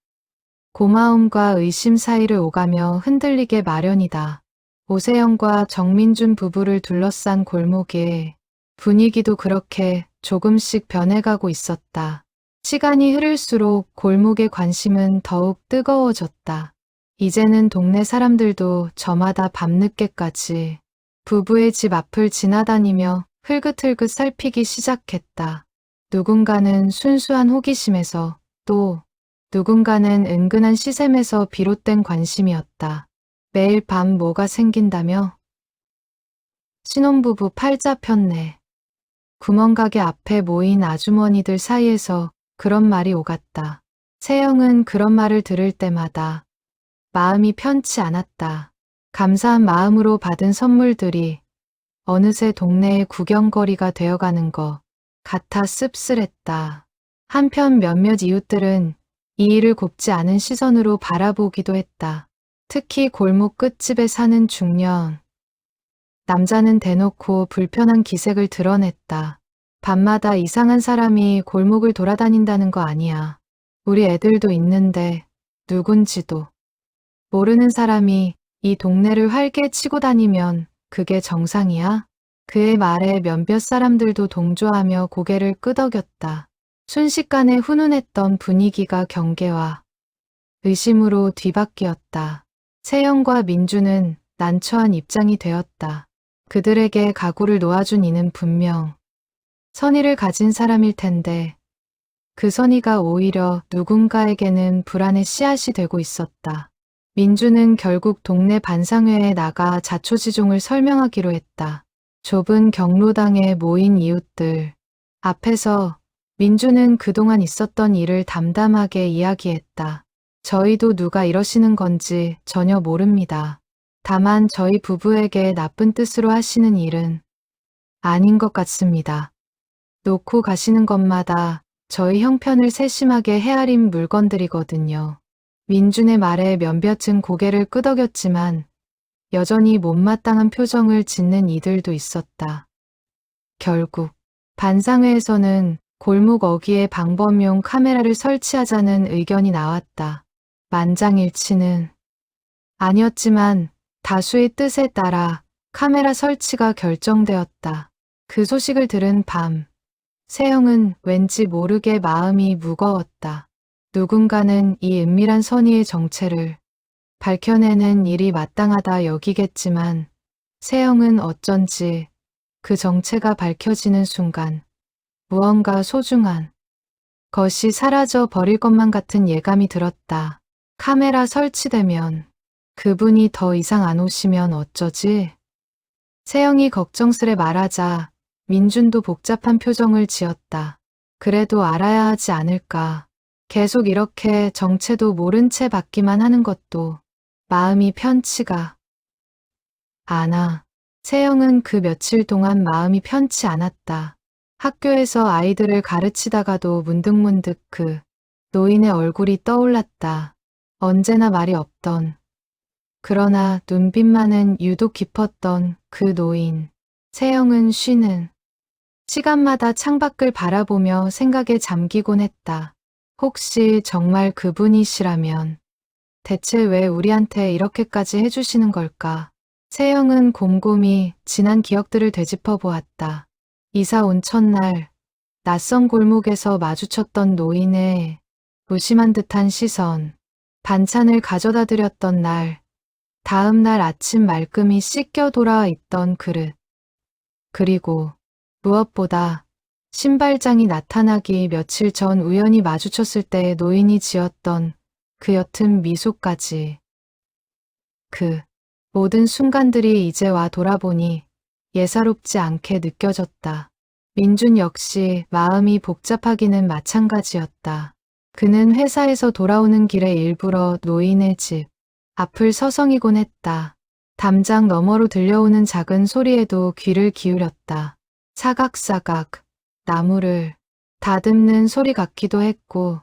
고마움과 의심 사이를 오가며 흔들리게 마련이다. 오세영과 정민준 부부를 둘러싼 골목의 분위기도 그렇게 조금씩 변해가고 있었다. 시간이 흐를수록 골목의 관심은 더욱 뜨거워졌다. 이제는 동네 사람들도 저마다 밤늦게까지 부부의 집 앞을 지나다니며 흘긋흘긋 살피기 시작했다. 누군가는 순수한 호기심에서 또 누군가는 은근한 시샘에서 비롯된 관심이었다. 매일 밤 뭐가 생긴다며? 신혼부부 팔자편네. 구멍가게 앞에 모인 아주머니들 사이에서 그런 말이 오갔다. 세영은 그런 말을 들을 때마다 마음이 편치 않았다. 감사한 마음으로 받은 선물들이 어느새 동네의 구경거리가 되어가는 것 같아 씁쓸했다. 한편 몇몇 이웃들은 이 일을 곱지 않은 시선으로 바라보기도 했다. 특히 골목 끝집에 사는 중년 남자는 대놓고 불편한 기색을 드러냈다. 밤마다 이상한 사람이 골목을 돌아다닌다는 거 아니야. 우리 애들도 있는데 누군지도 모르는 사람이 이 동네를 활개 치고 다니면 그게 정상이야? 그의 말에 몇몇 사람들도 동조하며 고개를 끄덕였다. 순식간에 훈훈했던 분위기가 경계와 의심으로 뒤바뀌었다. 세영과 민주는 난처한 입장이 되었다. 그들에게 가구를 놓아준 이는 분명 선의를 가진 사람일 텐데 그 선의가 오히려 누군가에게는 불안의 씨앗이 되고 있었다. 민주는 결국 동네 반상회에 나가 자초지종을 설명하기로 했다. 좁은 경로당에 모인 이웃들 앞에서 민주는 그동안 있었던 일을 담담하게 이야기했다. 저희도 누가 이러시는 건지 전혀 모릅니다. 다만 저희 부부에게 나쁜 뜻으로 하시는 일은 아닌 것 같습니다. 놓고 가시는 것마다 저희 형편을 세심하게 헤아린 물건들이거든요. 민준의 말에 면볕은 고개를 끄덕였지만 여전히 못마땅한 표정을 짓는 이들도 있었다. 결국 반상회에서는 골목 어귀에 방범용 카메라를 설치하자는 의견이 나왔다. 만장일치는 아니었지만 다수의 뜻에 따라 카메라 설치가 결정되었다. 그 소식을 들은 밤, 세영은 왠지 모르게 마음이 무거웠다. 누군가는 이 은밀한 선의의 정체를 밝혀내는 일이 마땅하다 여기겠지만 세영은 어쩐지 그 정체가 밝혀지는 순간 무언가 소중한 것이 사라져 버릴 것만 같은 예감이 들었다. 카메라 설치되면 그분이 더 이상 안 오시면 어쩌지? 세영이 걱정스레 말하자 민준도 복잡한 표정을 지었다. 그래도 알아야 하지 않을까. 계속 이렇게 정체도 모른 채 받기만 하는 것도 마음이 편치가 않아. 세영은 그 며칠 동안 마음이 편치 않았다. 학교에서 아이들을 가르치다가도 문득문득 그 노인의 얼굴이 떠올랐다. 언제나 말이 없던, 그러나 눈빛만은 유독 깊었던 그 노인. 세영은 쉬는 시간마다 창밖을 바라보며 생각에 잠기곤 했다. 혹시 정말 그분이시라면 대체 왜 우리한테 이렇게까지 해주시는 걸까? 세영은 곰곰이 지난 기억들을 되짚어 보았다. 이사 온 첫날, 낯선 골목에서 마주쳤던 노인의 무심한 듯한 시선, 반찬을 가져다 드렸던 날, 다음 날 아침 말끔히 씻겨 돌아와 있던 그릇, 그리고 무엇보다 신발장이 나타나기 며칠 전 우연히 마주쳤을 때 노인이 지었던 그 옅은 미소까지. 그 모든 순간들이 이제와 돌아보니 예사롭지 않게 느껴졌다. 민준 역시 마음이 복잡하기는 마찬가지였다. 그는 회사에서 돌아오는 길에 일부러 노인의 집 앞을 서성이곤 했다. 담장 너머로 들려오는 작은 소리에도 귀를 기울였다. 사각사각 나무를 다듬는 소리 같기도 했고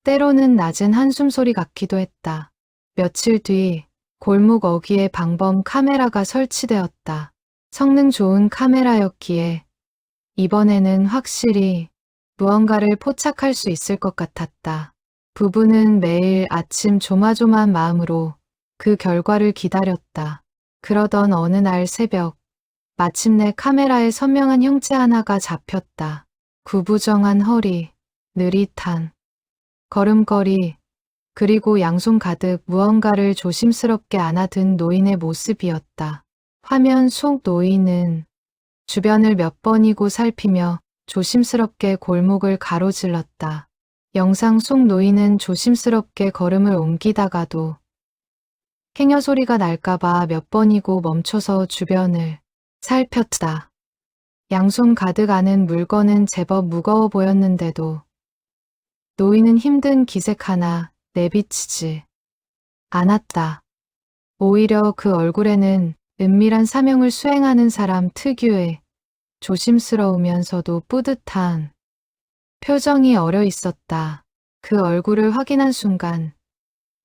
때로는 낮은 한숨 소리 같기도 했다. 며칠 뒤 골목 어귀에 방범 카메라가 설치되었다. 성능 좋은 카메라였기에 이번에는 확실히 무언가를 포착할 수 있을 것 같았다. 부부는 매일 아침 조마조마한 마음으로 그 결과를 기다렸다. 그러던 어느 날 새벽, 마침내 카메라에 선명한 형체 하나가 잡혔다. 구부정한 허리, 느릿한 걸음걸이, 그리고 양손 가득 무언가를 조심스럽게 안아든 노인의 모습이었다. 화면 속 노인은 주변을 몇 번이고 살피며 조심스럽게 골목을 가로질렀다. 영상 속 노인은 조심스럽게 걸음을 옮기다가도 행여 소리가 날까봐 몇 번이고 멈춰서 주변을 살폈다. 양손 가득 안은 물건은 제법 무거워 보였는데도 노인은 힘든 기색 하나 내비치지 않았다. 오히려 그 얼굴에는 은밀한 사명을 수행하는 사람 특유의 조심스러우면서도 뿌듯한 표정이 어려 있었다. 그 얼굴을 확인한 순간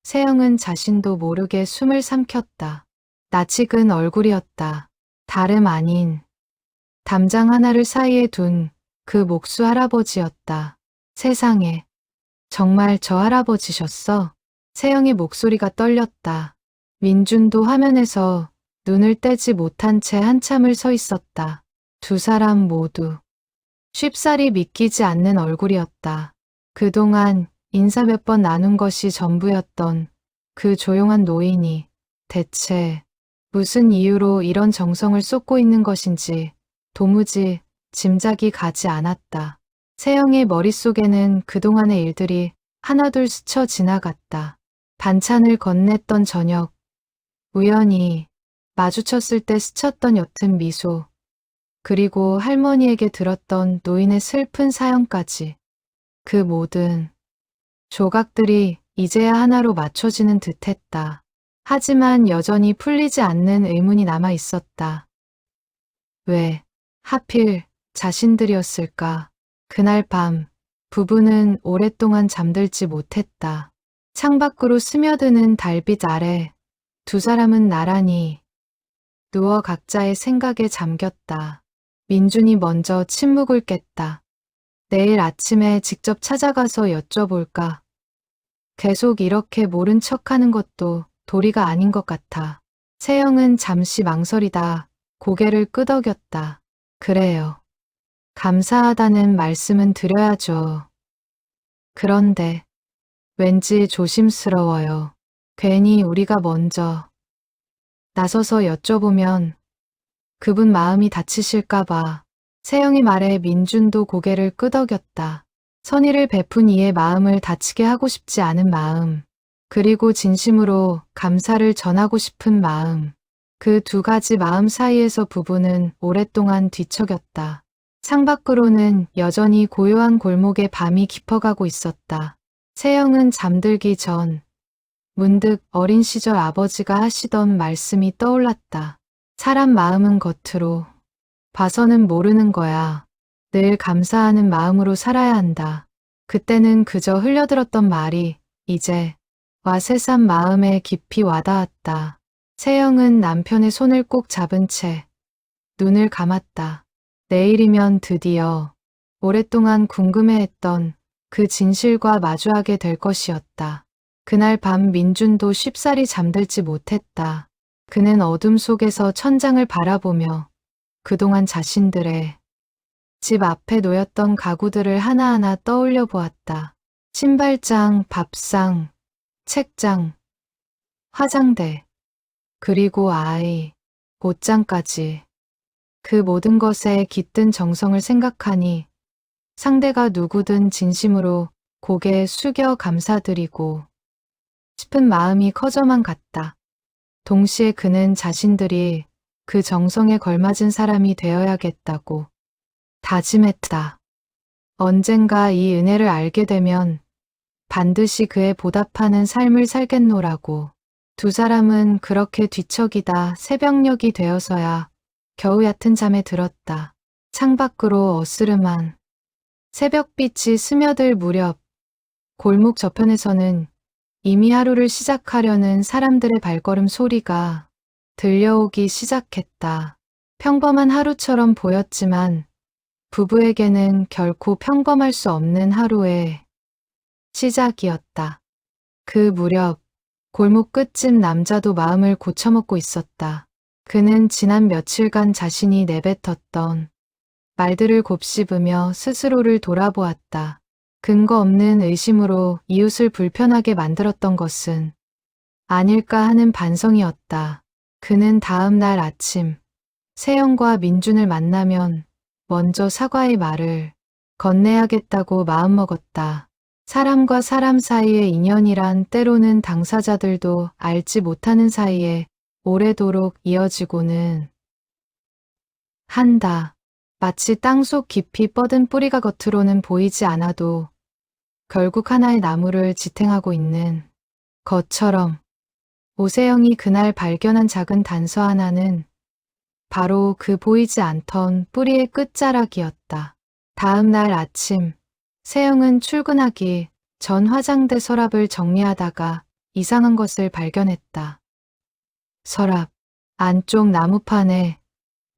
세영은 자신도 모르게 숨을 삼켰다. 낯익은 얼굴이었다. 다름 아닌 담장 하나를 사이에 둔 그 목수 할아버지였다. 세상에, 정말 저 할아버지셨어? 세영의 목소리가 떨렸다. 민준도 화면에서 눈을 떼지 못한 채 한참을 서 있었다. 두 사람 모두 쉽사리 믿기지 않는 얼굴이었다. 그동안 인사 몇 번 나눈 것이 전부였던 그 조용한 노인이 대체 무슨 이유로 이런 정성을 쏟고 있는 것인지 도무지 짐작이 가지 않았다. 세영의 머릿속에는 그동안의 일들이 하나둘 스쳐 지나갔다. 반찬을 건넸던 저녁, 우연히 마주쳤을 때 스쳤던 옅은 미소, 그리고 할머니에게 들었던 노인의 슬픈 사연까지. 그 모든 조각들이 이제야 하나로 맞춰지는 듯했다. 하지만 여전히 풀리지 않는 의문이 남아 있었다. 왜 하필 자신들이었을까? 그날 밤 부부는 오랫동안 잠들지 못했다. 창밖으로 스며드는 달빛 아래 두 사람은 나란히 누워 각자의 생각에 잠겼다. 민준이 먼저 침묵을 깼다. 내일 아침에 직접 찾아가서 여쭤볼까? 계속 이렇게 모른 척하는 것도 도리가 아닌 것 같아. 세영은 잠시 망설이다 고개를 끄덕였다. 그래요. 감사하다는 말씀은 드려야죠. 그런데 왠지 조심스러워요. 괜히 우리가 먼저 나서서 여쭤보면 그분 마음이 다치실까봐. 세영의 말에 민준도 고개를 끄덕였다. 선의를 베푼 이의 마음을 다치게 하고 싶지 않은 마음, 그리고 진심으로 감사를 전하고 싶은 마음. 그 두 가지 마음 사이에서 부부는 오랫동안 뒤척였다. 창밖으로는 여전히 고요한 골목에 밤이 깊어가고 있었다. 세영은 잠들기 전 문득 어린 시절 아버지가 하시던 말씀이 떠올랐다. 사람 마음은 겉으로 봐서는 모르는 거야. 늘 감사하는 마음으로 살아야 한다. 그때는 그저 흘려들었던 말이 이제 와 새삼 마음에 깊이 와닿았다. 세영은 남편의 손을 꼭 잡은 채 눈을 감았다. 내일이면 드디어 오랫동안 궁금해했던 그 진실과 마주하게 될 것이었다. 그날 밤 민준도 쉽사리 잠들지 못했다. 그는 어둠 속에서 천장을 바라보며 그동안 자신들의 집 앞에 놓였던 가구들을 하나하나 떠올려 보았다. 신발장, 밥상, 책장, 화장대, 그리고 아이, 옷장까지. 그 모든 것에 깃든 정성을 생각하니 상대가 누구든 진심으로 고개 숙여 감사드리고 싶은 마음이 커져만 갔다. 동시에 그는 자신들이 그 정성에 걸맞은 사람이 되어야겠다고 다짐했다. 언젠가 이 은혜를 알게 되면 반드시 그에 보답하는 삶을 살겠노라고. 두 사람은 그렇게 뒤척이다 새벽녘이 되어서야 겨우 얕은 잠에 들었다. 창밖으로 어스름한 새벽빛이 스며들 무렵 골목 저편에서는 이미 하루를 시작하려는 사람들의 발걸음 소리가 들려오기 시작했다. 평범한 하루처럼 보였지만 부부에게는 결코 평범할 수 없는 하루의 시작이었다. 그 무렵 골목 끝집 남자도 마음을 고쳐먹고 있었다. 그는 지난 며칠간 자신이 내뱉었던 말들을 곱씹으며 스스로를 돌아보았다. 근거 없는 의심으로 이웃을 불편하게 만들었던 것은 아닐까 하는 반성이었다. 그는 다음 날 아침 세영과 민준을 만나면 먼저 사과의 말을 건네야겠다고 마음먹었다. 사람과 사람 사이의 인연이란 때로는 당사자들도 알지 못하는 사이에 오래도록 이어지고는 한다. 마치 땅속 깊이 뻗은 뿌리가 겉으로는 보이지 않아도 결국 하나의 나무를 지탱하고 있는 것처럼. 오세영이 그날 발견한 작은 단서 하나는 바로 그 보이지 않던 뿌리의 끝자락이었다. 다음 날 아침 세영은 출근하기 전 화장대 서랍을 정리하다가 이상한 것을 발견했다. 서랍 안쪽 나무판에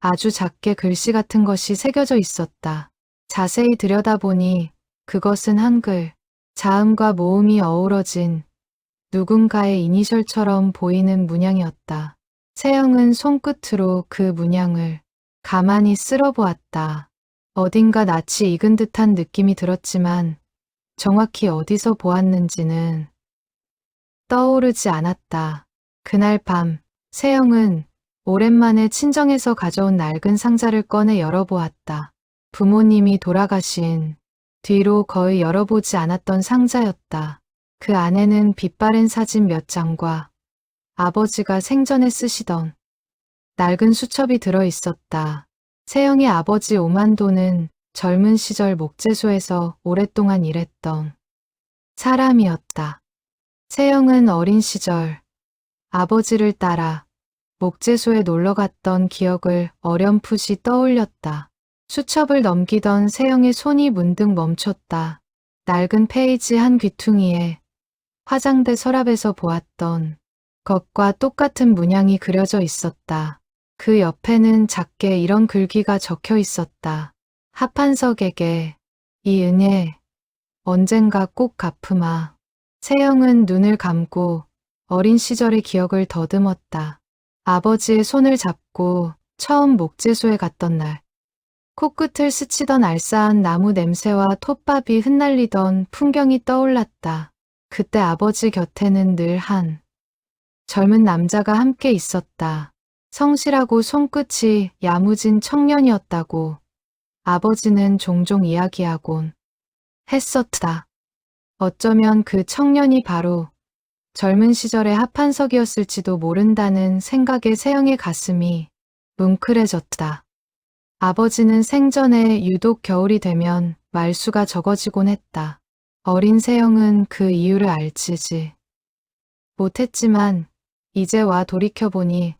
아주 작게 글씨 같은 것이 새겨져 있었다. 자세히 들여다보니 그것은 한글, 자음과 모음이 어우러진 누군가의 이니셜처럼 보이는 문양이었다. 세영은 손끝으로 그 문양을 가만히 쓸어보았다. 어딘가 낯이 익은 듯한 느낌이 들었지만 정확히 어디서 보았는지는 떠오르지 않았다. 그날 밤, 세영은 오랜만에 친정에서 가져온 낡은 상자를 꺼내 열어보았다. 부모님이 돌아가신 뒤로 거의 열어보지 않았던 상자였다. 그 안에는 빛바랜 사진 몇 장과 아버지가 생전에 쓰시던 낡은 수첩이 들어 있었다. 세영의 아버지 오만도는 젊은 시절 목재소에서 오랫동안 일했던 사람이었다. 세영은 어린 시절 아버지를 따라 목재소에 놀러 갔던 기억을 어렴풋이 떠올렸다. 수첩을 넘기던 세영의 손이 문득 멈췄다. 낡은 페이지 한 귀퉁이에 화장대 서랍에서 보았던 것과 똑같은 문양이 그려져 있었다. 그 옆에는 작게 이런 글귀가 적혀 있었다. 합한석에게 이 은혜 언젠가 꼭 갚으마. 세영은 눈을 감고 어린 시절의 기억을 더듬었다. 아버지의 손을 잡고 처음 목재소에 갔던 날. 코끝을 스치던 알싸한 나무 냄새와 톱밥이 흩날리던 풍경이 떠올랐다. 그때 아버지 곁에는 늘 한 젊은 남자가 함께 있었다. 성실하고 손끝이 야무진 청년이었다고 아버지는 종종 이야기하곤 했었다. 어쩌면 그 청년이 바로 젊은 시절의 합한석이었을지도 모른다는 생각에 세영의 가슴이 뭉클해졌다. 아버지는 생전에 유독 겨울이 되면 말수가 적어지곤 했다. 어린 세영은 그 이유를 알지지 못했지만 이제 와 돌이켜보니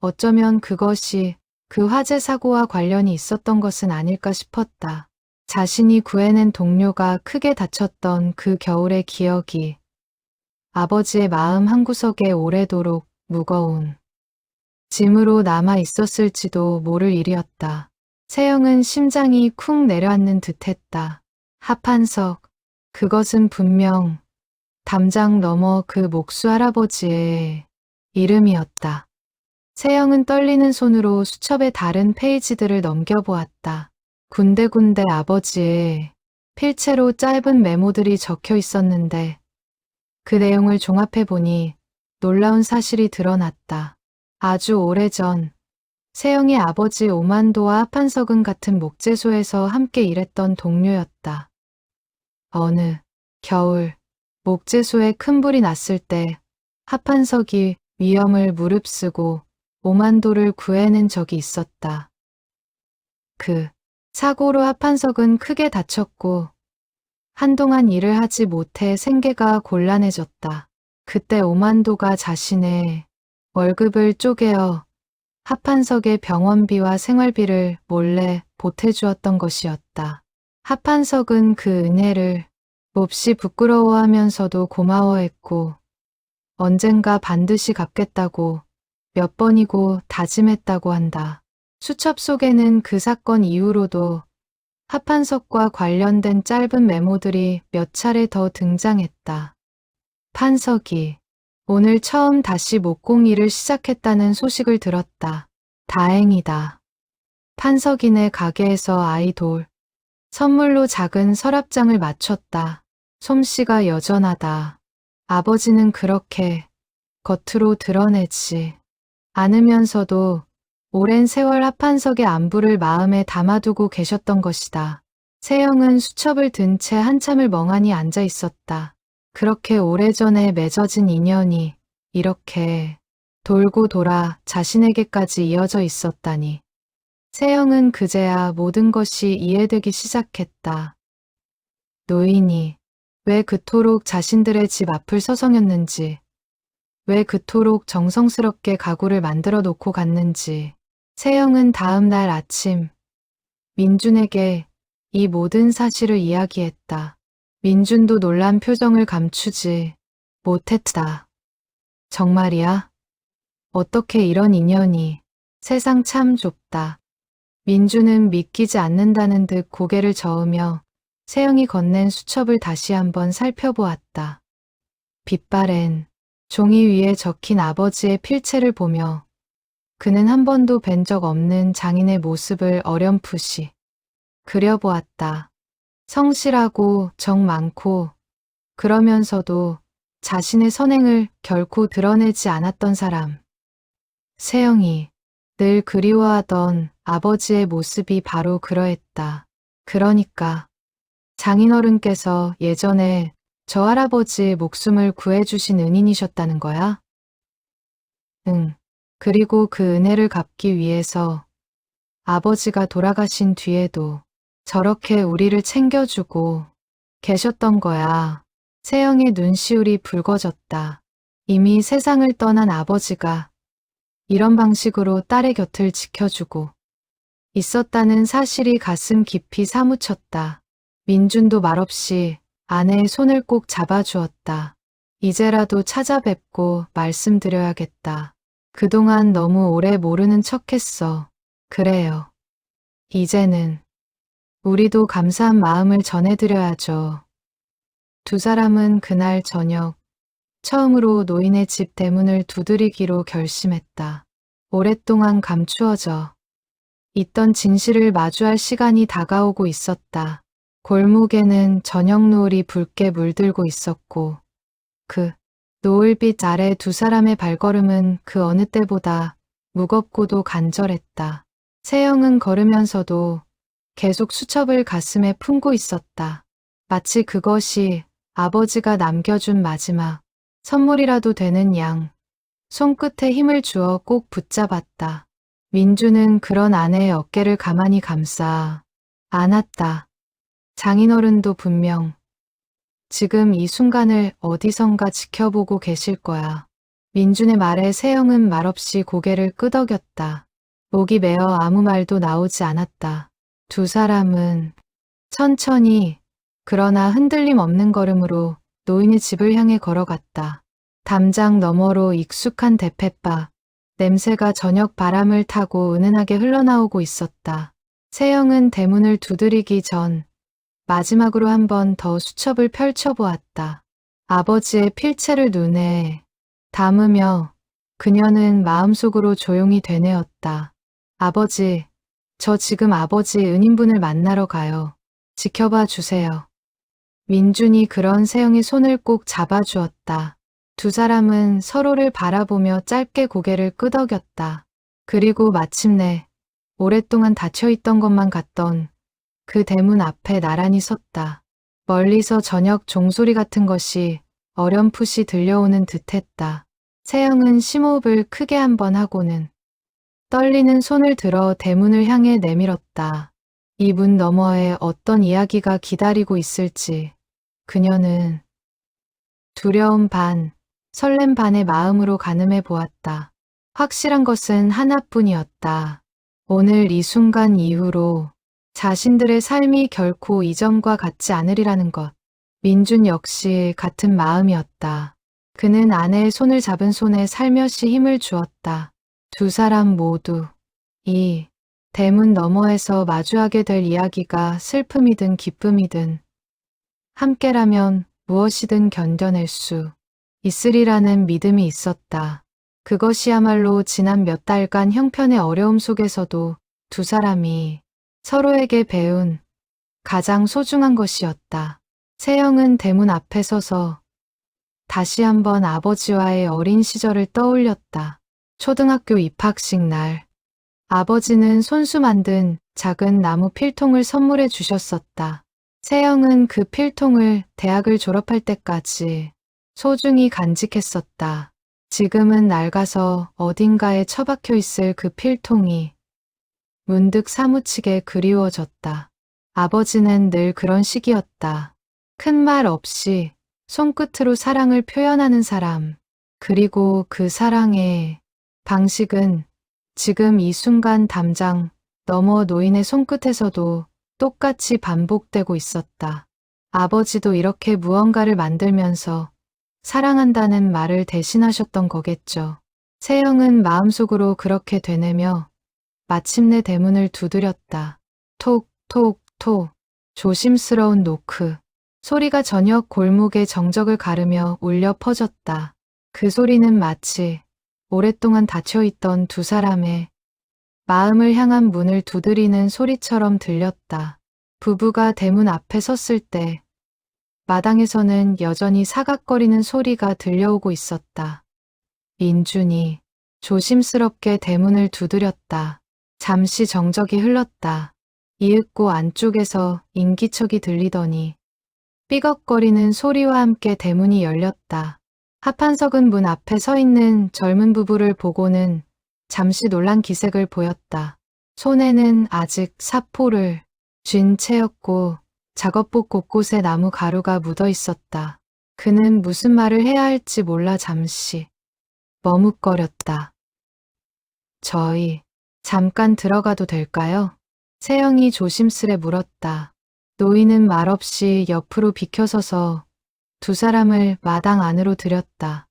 어쩌면 그것이 그 화재 사고와 관련이 있었던 것은 아닐까 싶었다. 자신이 구해낸 동료가 크게 다쳤던 그 겨울의 기억이 아버지의 마음 한구석에 오래도록 무거운 짐으로 남아 있었을지도 모를 일이었다. 세영은 심장이 쿵 내려앉는 듯했다. 합한석, 그것은 분명 담장 너머 그 목수 할아버지의 이름이었다. 세영은 떨리는 손으로 수첩의 다른 페이지들을 넘겨보았다. 군데군데 아버지의 필체로 짧은 메모들이 적혀 있었는데 그 내용을 종합해보니 놀라운 사실이 드러났다. 아주 오래전 세영의 아버지 오만도와 합한석은 같은 목재소에서 함께 일했던 동료였다. 어느 겨울 목재소에 큰 불이 났을 때 합한석이 위험을 무릅쓰고 오만도를 구해낸 적이 있었다. 그 사고로 합한석은 크게 다쳤고 한동안 일을 하지 못해 생계가 곤란해졌다. 그때 오만도가 자신의 월급을 쪼개어 합한석의 병원비와 생활비를 몰래 보태주었던 것이었다. 합한석은 그 은혜를 몹시 부끄러워하면서도 고마워했고 언젠가 반드시 갚겠다고 몇 번이고 다짐했다고 한다. 수첩 속에는 그 사건 이후로도 합한석과 관련된 짧은 메모들이 몇 차례 더 등장했다. 판석이 오늘 처음 다시 목공일을 시작했다는 소식을 들었다. 다행이다. 판석이네 가게에서 아이돌 선물로 작은 서랍장을 맞췄다. 솜씨가 여전하다. 아버지는 그렇게 겉으로 드러내지 않으면서도 오랜 세월 합한석의 안부를 마음에 담아두고 계셨던 것이다. 세영은 수첩을 든 채 한참을 멍하니 앉아 있었다. 그렇게 오래전에 맺어진 인연이 이렇게 돌고 돌아 자신에게까지 이어져 있었다니. 세영은 그제야 모든 것이 이해되기 시작했다. 노인이 왜 그토록 자신들의 집 앞을 서성였는지, 왜 그토록 정성스럽게 가구를 만들어 놓고 갔는지. 세영은 다음 날 아침 민준에게 이 모든 사실을 이야기했다. 민준도 놀란 표정을 감추지 못했다. 정말이야? 어떻게 이런 인연이? 세상 참 좁다. 민준은 믿기지 않는다는 듯 고개를 저으며 세영이 건넨 수첩을 다시 한번 살펴보았다. 빛바랜 종이 위에 적힌 아버지의 필체를 보며 그는 한 번도 뵌 적 없는 장인의 모습을 어렴풋이 그려보았다. 성실하고 정 많고 그러면서도 자신의 선행을 결코 드러내지 않았던 사람. 세영이 늘 그리워하던 아버지의 모습이 바로 그러했다. 그러니까 장인어른께서 예전에 저 할아버지의 목숨을 구해주신 은인이셨다는 거야? 응. 그리고 그 은혜를 갚기 위해서 아버지가 돌아가신 뒤에도 저렇게 우리를 챙겨주고 계셨던 거야. 세영의 눈시울이 붉어졌다. 이미 세상을 떠난 아버지가 이런 방식으로 딸의 곁을 지켜주고 있었다는 사실이 가슴 깊이 사무쳤다. 민준도 말없이 아내의 손을 꼭 잡아주었다. 이제라도 찾아뵙고 말씀드려야겠다. 그동안 너무 오래 모르는 척했어. 그래요. 이제는 우리도 감사한 마음을 전해드려야죠. 두 사람은 그날 저녁 처음으로 노인의 집 대문을 두드리기로 결심했다. 오랫동안 감추어져 있던 진실을 마주할 시간이 다가오고 있었다. 골목에는 저녁 노을이 붉게 물들고 있었고 그 노을빛 아래 두 사람의 발걸음은 그 어느 때보다 무겁고도 간절했다. 세영은 걸으면서도 계속 수첩을 가슴에 품고 있었다. 마치 그것이 아버지가 남겨준 마지막 선물이라도 되는 양 손끝에 힘을 주어 꼭 붙잡았다. 민주는 그런 아내의 어깨를 가만히 감싸 안았다. 장인어른도 분명 지금 이 순간을 어디선가 지켜보고 계실 거야. 민준의 말에 세영은 말없이 고개를 끄덕였다. 목이 메어 아무 말도 나오지 않았다. 두 사람은 천천히 그러나 흔들림 없는 걸음으로 노인의 집을 향해 걸어갔다. 담장 너머로 익숙한 대패바, 냄새가 저녁 바람을 타고 은은하게 흘러나오고 있었다. 세영은 대문을 두드리기 전 마지막으로 한 번 더 수첩을 펼쳐보았다. 아버지의 필체를 눈에 담으며 그녀는 마음속으로 조용히 되뇌었다. 아버지, 저 지금 아버지 은인분을 만나러 가요. 지켜봐 주세요. 민준이 그런 세영의 손을 꼭 잡아주었다. 두 사람은 서로를 바라보며 짧게 고개를 끄덕였다. 그리고 마침내 오랫동안 닫혀있던 것만 같던 그 대문 앞에 나란히 섰다. 멀리서 저녁 종소리 같은 것이 어렴풋이 들려오는 듯했다. 세영은 심호흡을 크게 한번 하고는 떨리는 손을 들어 대문을 향해 내밀었다. 이 문 너머에 어떤 이야기가 기다리고 있을지 그녀는 두려움 반, 설렘 반의 마음으로 가늠해 보았다. 확실한 것은 하나뿐이었다. 오늘 이 순간 이후로 자신들의 삶이 결코 이전과 같지 않으리라는 것. 민준 역시 같은 마음이었다. 그는 아내의 손을 잡은 손에 살며시 힘을 주었다. 두 사람 모두 이 대문 너머에서 마주하게 될 이야기가 슬픔이든 기쁨이든 함께라면 무엇이든 견뎌낼 수 있으리라는 믿음이 있었다. 그것이야말로 지난 몇 달간 형편의 어려움 속에서도 두 사람이 서로에게 배운 가장 소중한 것이었다. 세영은 대문 앞에 서서 다시 한번 아버지와의 어린 시절을 떠올렸다. 초등학교 입학식 날, 아버지는 손수 만든 작은 나무 필통을 선물해 주셨었다. 세영은 그 필통을 대학을 졸업할 때까지 소중히 간직했었다. 지금은 낡아서 어딘가에 처박혀 있을 그 필통이 문득 사무치게 그리워졌다. 아버지는 늘 그런 식이었다. 큰 말 없이 손끝으로 사랑을 표현하는 사람. 그리고 그 사랑의 방식은 지금 이 순간 담장 너머 노인의 손끝에서도 똑같이 반복되고 있었다. 아버지도 이렇게 무언가를 만들면서 사랑한다는 말을 대신하셨던 거겠죠. 세영은 마음속으로 그렇게 되뇌며 마침내 대문을 두드렸다. 톡, 톡, 톡. 조심스러운 노크. 소리가 저녁 골목의 정적을 가르며 울려 퍼졌다. 그 소리는 마치 오랫동안 닫혀있던 두 사람의 마음을 향한 문을 두드리는 소리처럼 들렸다. 부부가 대문 앞에 섰을 때 마당에서는 여전히 사각거리는 소리가 들려오고 있었다. 민준이 조심스럽게 대문을 두드렸다. 잠시 정적이 흘렀다. 이윽고 안쪽에서 인기척이 들리더니 삐걱거리는 소리와 함께 대문이 열렸다. 합한석은 문 앞에 서 있는 젊은 부부를 보고는 잠시 놀란 기색을 보였다. 손에는 아직 사포를 쥔 채였고 작업복 곳곳에 나무 가루가 묻어 있었다. 그는 무슨 말을 해야 할지 몰라 잠시 머뭇거렸다. 저희 잠깐 들어가도 될까요? 세영이 조심스레 물었다. 노인은 말없이 옆으로 비켜서서 두 사람을 마당 안으로 들였다.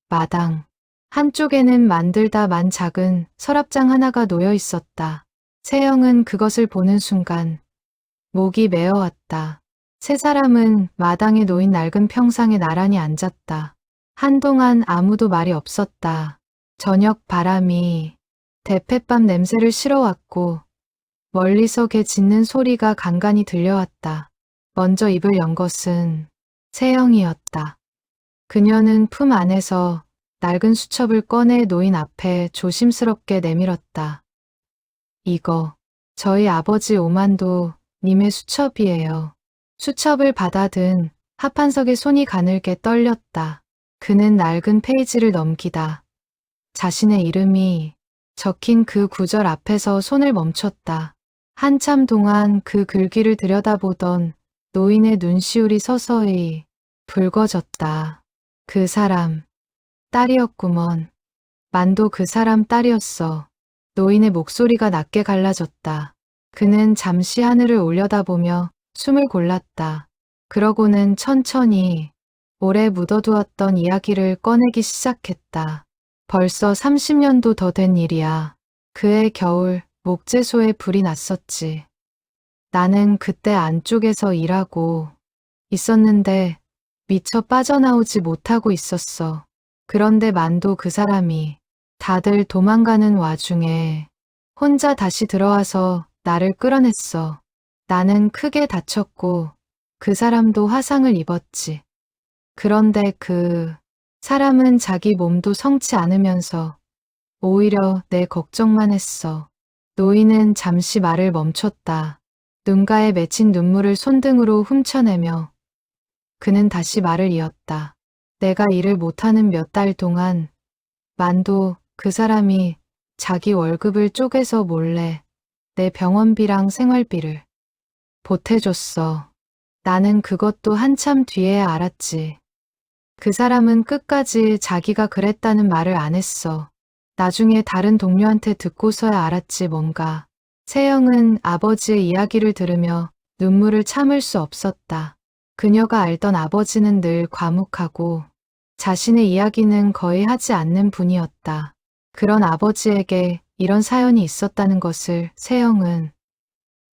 마당. 한쪽에는 만들다 만 작은 서랍장 하나가 놓여 있었다. 세영은 그것을 보는 순간 목이 메어왔다. 세 사람은 마당에 놓인 낡은 평상에 나란히 앉았다. 한동안 아무도 말이 없었다. 저녁 바람이 대패밥 냄새를 실어왔고 멀리서 개 짖는 소리가 간간히 들려왔다. 먼저 입을 연 것은 세영이었다. 그녀는 품 안에서 낡은 수첩을 꺼내 노인 앞에 조심스럽게 내밀었다. 이거 저희 아버지 오만도 님의 수첩이에요. 수첩을 받아든 합한석의 손이 가늘게 떨렸다. 그는 낡은 페이지를 넘기다 자신의 이름이 적힌 그 구절 앞에서 손을 멈췄다. 한참 동안 그 글귀를 들여다보던 노인의 눈시울이 서서히 붉어졌다. 그 사람 딸이었구먼. 만도 그 사람 딸이었어. 노인의 목소리가 낮게 갈라졌다. 그는 잠시 하늘을 올려다보며 숨을 골랐다. 그러고는 천천히 오래 묻어두었던 이야기를 꺼내기 시작했다. 벌써 30년도 더 된 일이야. 그해 겨울 목재소에 불이 났었지. 나는 그때 안쪽에서 일하고 있었는데 미처 빠져나오지 못하고 있었어. 그런데 만도 그 사람이 다들 도망가는 와중에 혼자 다시 들어와서 나를 끌어냈어. 나는 크게 다쳤고 그 사람도 화상을 입었지. 그런데 그 사람은 자기 몸도 성치 않으면서 오히려 내 걱정만 했어. 노인은 잠시 말을 멈췄다. 눈가에 맺힌 눈물을 손등으로 훔쳐내며 그는 다시 말을 이었다. 내가 일을 못하는 몇 달 동안 만도 그 사람이 자기 월급을 쪼개서 몰래 내 병원비랑 생활비를 보태줬어. 나는 그것도 한참 뒤에야 알았지. 그 사람은 끝까지 자기가 그랬다는 말을 안 했어. 나중에 다른 동료한테 듣고서야 알았지 뭔가. 세영은 아버지의 이야기를 들으며 눈물을 참을 수 없었다. 그녀가 알던 아버지는 늘 과묵하고 자신의 이야기는 거의 하지 않는 분이었다. 그런 아버지에게 이런 사연이 있었다는 것을 세영은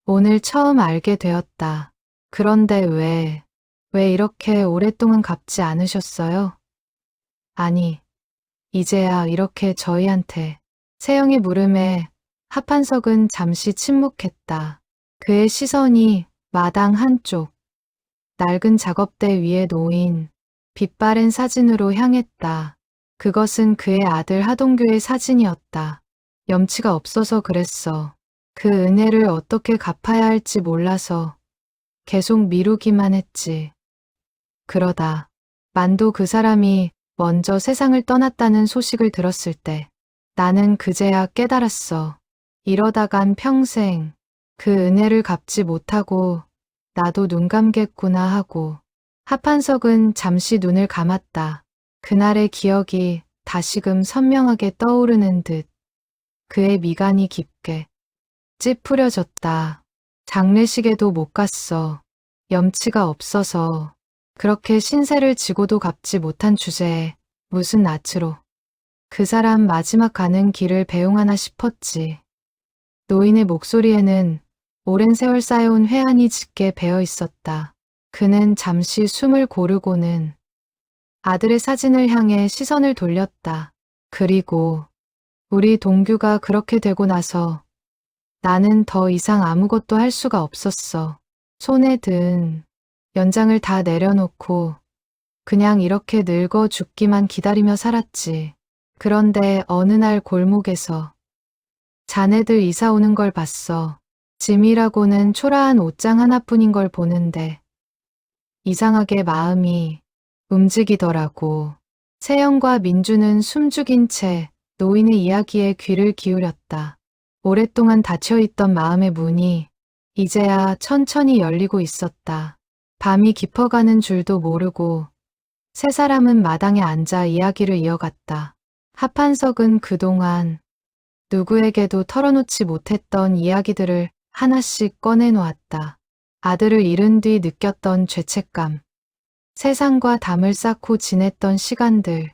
오늘 처음 알게 되었다. 그런데 왜 이렇게 오랫동안 갚지 않으셨어요? 아니, 이제야 이렇게 저희한테. 세영의 물음에 합한석은 잠시 침묵했다. 그의 시선이 마당 한쪽, 낡은 작업대 위에 놓인 빛바랜 사진으로 향했다. 그것은 그의 아들 하동규의 사진이었다. 염치가 없어서 그랬어. 그 은혜를 어떻게 갚아야 할지 몰라서 계속 미루기만 했지. 그러다 만도 그 사람이 먼저 세상을 떠났다는 소식을 들었을 때 나는 그제야 깨달았어. 이러다간 평생 그 은혜를 갚지 못하고 나도 눈 감겠구나 하고. 합한석은 잠시 눈을 감았다. 그날의 기억이 다시금 선명하게 떠오르는 듯 그의 미간이 깊게 찌푸려졌다. 장례식에도 못 갔어. 염치가 없어서. 그렇게 신세를 지고도 갚지 못한 주제에 무슨 낯으로 그 사람 마지막 가는 길을 배웅하나 싶었지. 노인의 목소리에는 오랜 세월 쌓여온 회한이 짙게 배어 있었다. 그는 잠시 숨을 고르고는 아들의 사진을 향해 시선을 돌렸다. 그리고 우리 동규가 그렇게 되고 나서 나는 더 이상 아무것도 할 수가 없었어. 손에 든 연장을 다 내려놓고 그냥 이렇게 늙어 죽기만 기다리며 살았지. 그런데 어느 날 골목에서 자네들 이사 오는 걸 봤어. 짐이라고는 초라한 옷장 하나뿐인 걸 보는데 이상하게 마음이 움직이더라고. 세영과 민주는 숨죽인 채 노인의 이야기에 귀를 기울였다. 오랫동안 닫혀있던 마음의 문이 이제야 천천히 열리고 있었다. 밤이 깊어가는 줄도 모르고 세 사람은 마당에 앉아 이야기를 이어갔다. 합한석은 그동안 누구에게도 털어놓지 못했던 이야기들을 하나씩 꺼내놓았다. 아들을 잃은 뒤 느꼈던 죄책감, 세상과 담을 쌓고 지냈던 시간들,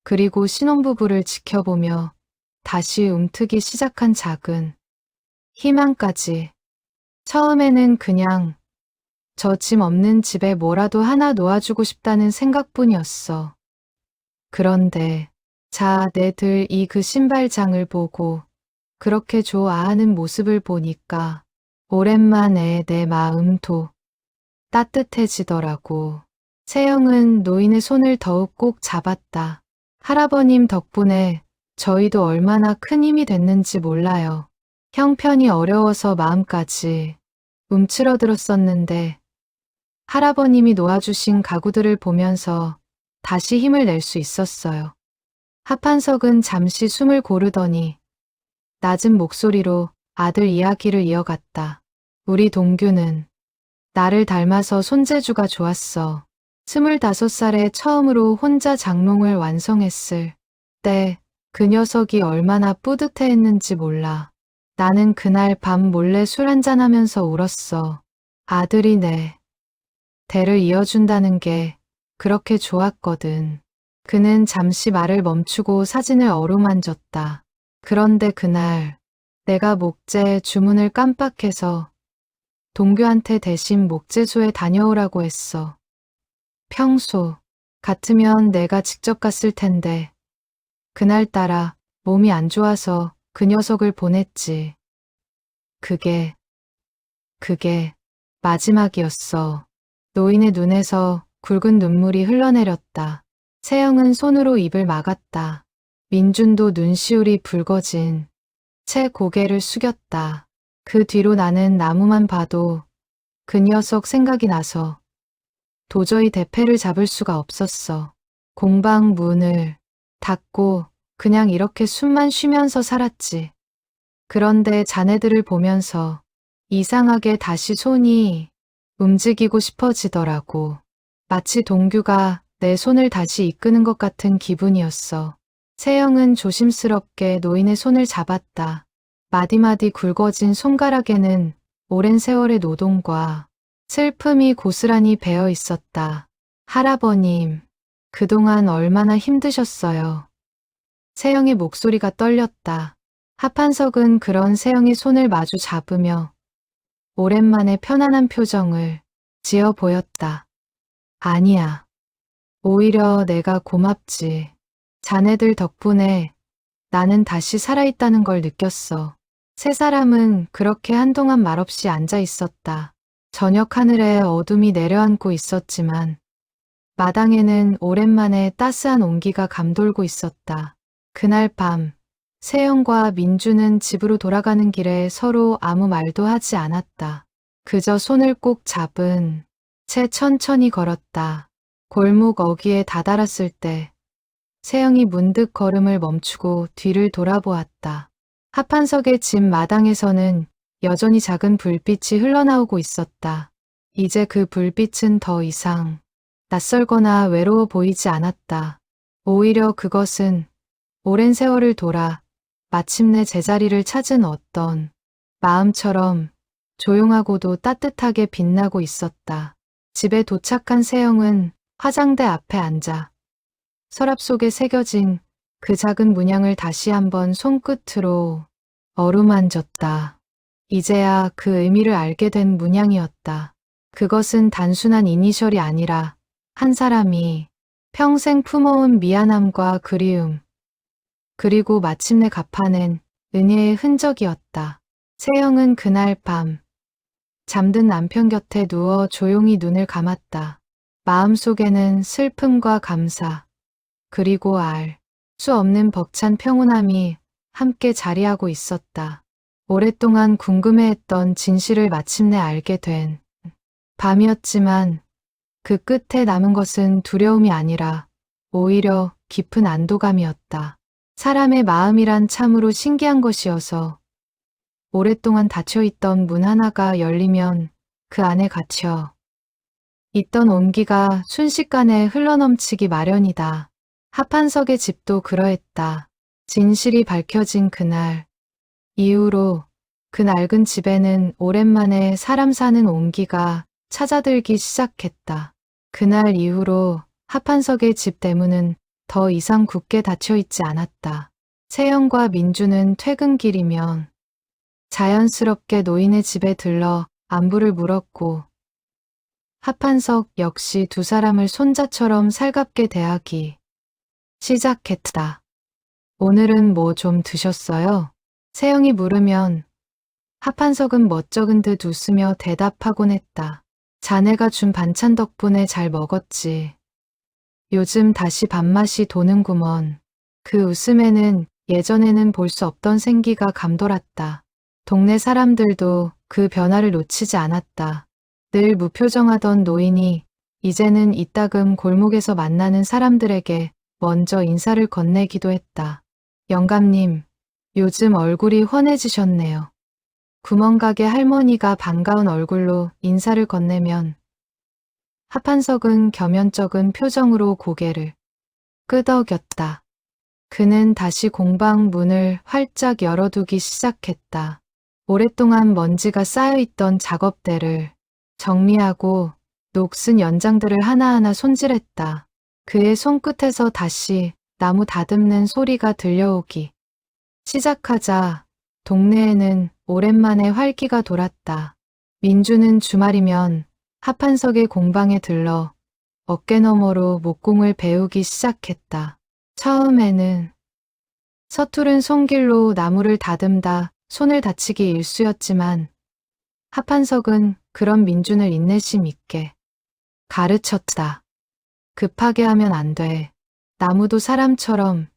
그리고 신혼부부를 지켜보며 다시 움트기 시작한 작은 희망까지. 처음에는 그냥 저 짐 없는 집에 뭐라도 하나 놓아주고 싶다는 생각뿐이었어. 그런데 자, 내들 이 그 신발장을 보고 그렇게 좋아하는 모습을 보니까 오랜만에 내 마음도 따뜻해지더라고. 세영은 노인의 손을 더욱 꼭 잡았다. 할아버님 덕분에 저희도 얼마나 큰 힘이 됐는지 몰라요. 형편이 어려워서 마음까지 움츠러들었었는데 할아버님이 놓아주신 가구들을 보면서 다시 힘을 낼 수 있었어요. 합한석은 잠시 숨을 고르더니 낮은 목소리로 아들 이야기를 이어갔다. 우리 동규는 나를 닮아서 손재주가 좋았어. 25살에 처음으로 혼자 장롱을 완성했을 때 그 녀석이 얼마나 뿌듯해했는지 몰라. 나는 그날 밤 몰래 술 한잔하면서 울었어. 아들이 내 대를 이어준다는 게 그렇게 좋았거든. 그는 잠시 말을 멈추고 사진을 어루만졌다. 그런데 그날 내가 목재 주문을 깜빡해서 동규한테 대신 목재소에 다녀오라고 했어. 평소 같으면 내가 직접 갔을 텐데 그날따라 몸이 안 좋아서 그 녀석을 보냈지. 그게 마지막이었어. 노인의 눈에서 굵은 눈물이 흘러내렸다. 세영은 손으로 입을 막았다. 민준도 눈시울이 붉어진 채 고개를 숙였다. 그 뒤로 나는 나무만 봐도 그 녀석 생각이 나서 도저히 대패를 잡을 수가 없었어. 공방 문을 닫고 그냥 이렇게 숨만 쉬면서 살았지. 그런데 자네들을 보면서 이상하게 다시 손이 움직이고 싶어지더라고. 마치 동규가 내 손을 다시 이끄는 것 같은 기분이었어. 세영은 조심스럽게 노인의 손을 잡았다. 마디마디 굵어진 손가락에는 오랜 세월의 노동과 슬픔이 고스란히 배어 있었다. 할아버님, 그동안 얼마나 힘드셨어요. 세영의 목소리가 떨렸다. 합한석은 그런 세영의 손을 마주 잡으며 오랜만에 편안한 표정을 지어 보였다. 아니야. 오히려 내가 고맙지. 자네들 덕분에 나는 다시 살아있다는 걸 느꼈어. 세 사람은 그렇게 한동안 말없이 앉아 있었다. 저녁 하늘에 어둠이 내려앉고 있었지만 마당에는 오랜만에 따스한 온기가 감돌고 있었다. 그날 밤 세영과 민주는 집으로 돌아가는 길에 서로 아무 말도 하지 않았다. 그저 손을 꼭 잡은 채 천천히 걸었다. 골목 어귀에 다다랐을 때 세영이 문득 걸음을 멈추고 뒤를 돌아보았다. 합한석의 집 마당에서는 여전히 작은 불빛이 흘러나오고 있었다. 이제 그 불빛은 더 이상 낯설거나 외로워 보이지 않았다. 오히려 그것은 오랜 세월을 돌아 마침내 제자리를 찾은 어떤 마음처럼 조용하고도 따뜻하게 빛나고 있었다. 집에 도착한 세영은 화장대 앞에 앉아 서랍 속에 새겨진 그 작은 문양을 다시 한번 손끝으로 어루만졌다. 이제야 그 의미를 알게 된 문양이었다. 그것은 단순한 이니셜이 아니라 한 사람이 평생 품어온 미안함과 그리움, 그리고 마침내 갚아낸 은혜의 흔적이었다. 세영은 그날 밤 잠든 남편 곁에 누워 조용히 눈을 감았다. 마음속에는 슬픔과 감사, 그리고 알 수 없는 벅찬 평온함이 함께 자리하고 있었다. 오랫동안 궁금해했던 진실을 마침내 알게 된 밤이었지만 그 끝에 남은 것은 두려움이 아니라 오히려 깊은 안도감이었다. 사람의 마음이란 참으로 신기한 것이어서 오랫동안 닫혀있던 문 하나가 열리면 그 안에 갇혀 있던 온기가 순식간에 흘러넘치기 마련이다. 합한석의 집도 그러했다. 진실이 밝혀진 그날 이후로 그 낡은 집에는 오랜만에 사람 사는 온기가 찾아들기 시작했다. 그날 이후로 합한석의 집 대문은 더 이상 굳게 닫혀있지 않았다. 세영과 민주는 퇴근길이면 자연스럽게 노인의 집에 들러 안부를 물었고 합한석 역시 두 사람을 손자처럼 살갑게 대하기 시작했다. 오늘은 뭐 좀 드셨어요? 세영이 물으면 합한석은 멋쩍은 듯 웃으며 대답하곤 했다. 자네가 준 반찬 덕분에 잘 먹었지. 요즘 다시 밥맛이 도는구먼. 그 웃음에는 예전에는 볼 수 없던 생기가 감돌았다. 동네 사람들도 그 변화를 놓치지 않았다. 늘 무표정하던 노인이 이제는 이따금 골목에서 만나는 사람들에게 먼저 인사를 건네기도 했다. 영감님, 요즘 얼굴이 환해지셨네요. 구멍가게 할머니가 반가운 얼굴로 인사를 건네면 합한석은 겸연쩍은 표정으로 고개를 끄덕였다. 그는 다시 공방 문을 활짝 열어두기 시작했다. 오랫동안 먼지가 쌓여있던 작업대를 정리하고 녹슨 연장들을 하나하나 손질했다. 그의 손끝에서 다시 나무 다듬는 소리가 들려오기 시작하자 동네에는 오랜만에 활기가 돌았다. 민주는 주말이면 합한석의 공방에 들러 어깨너머로 목공을 배우기 시작했다. 처음에는 서투른 손길로 나무를 다듬다 손을 다치기 일쑤였지만 합한석은 그런 민준을 인내심 있게 가르쳤다. 급하게 하면 안 돼. 나무도 사람처럼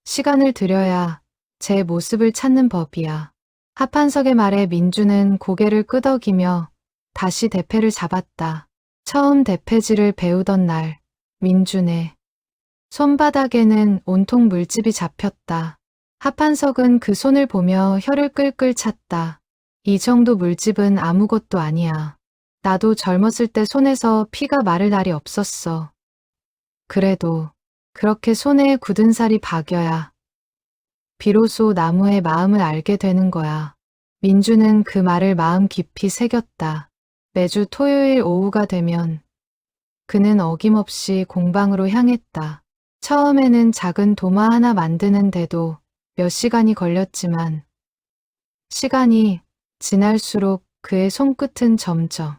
시간을 들여야 제 모습을 찾는 법이야. 합한석의 말에 민주는 고개를 끄덕이며 다시 대패를 잡았다. 처음 대패질을 배우던 날, 민준의 손바닥에는 온통 물집이 잡혔다. 합한석은 그 손을 보며 혀를 끌끌 찼다. 이 정도 물집은 아무것도 아니야. 나도 젊었을 때 손에서 피가 마를 날이 없었어. 그래도 그렇게 손에 굳은 살이 박여야 비로소 나무의 마음을 알게 되는 거야. 민주는 그 말을 마음 깊이 새겼다. 매주 토요일 오후가 되면 그는 어김없이 공방으로 향했다. 처음에는 작은 도마 하나 만드는데도 몇 시간이 걸렸지만 시간이 지날수록 그의 손끝은 점점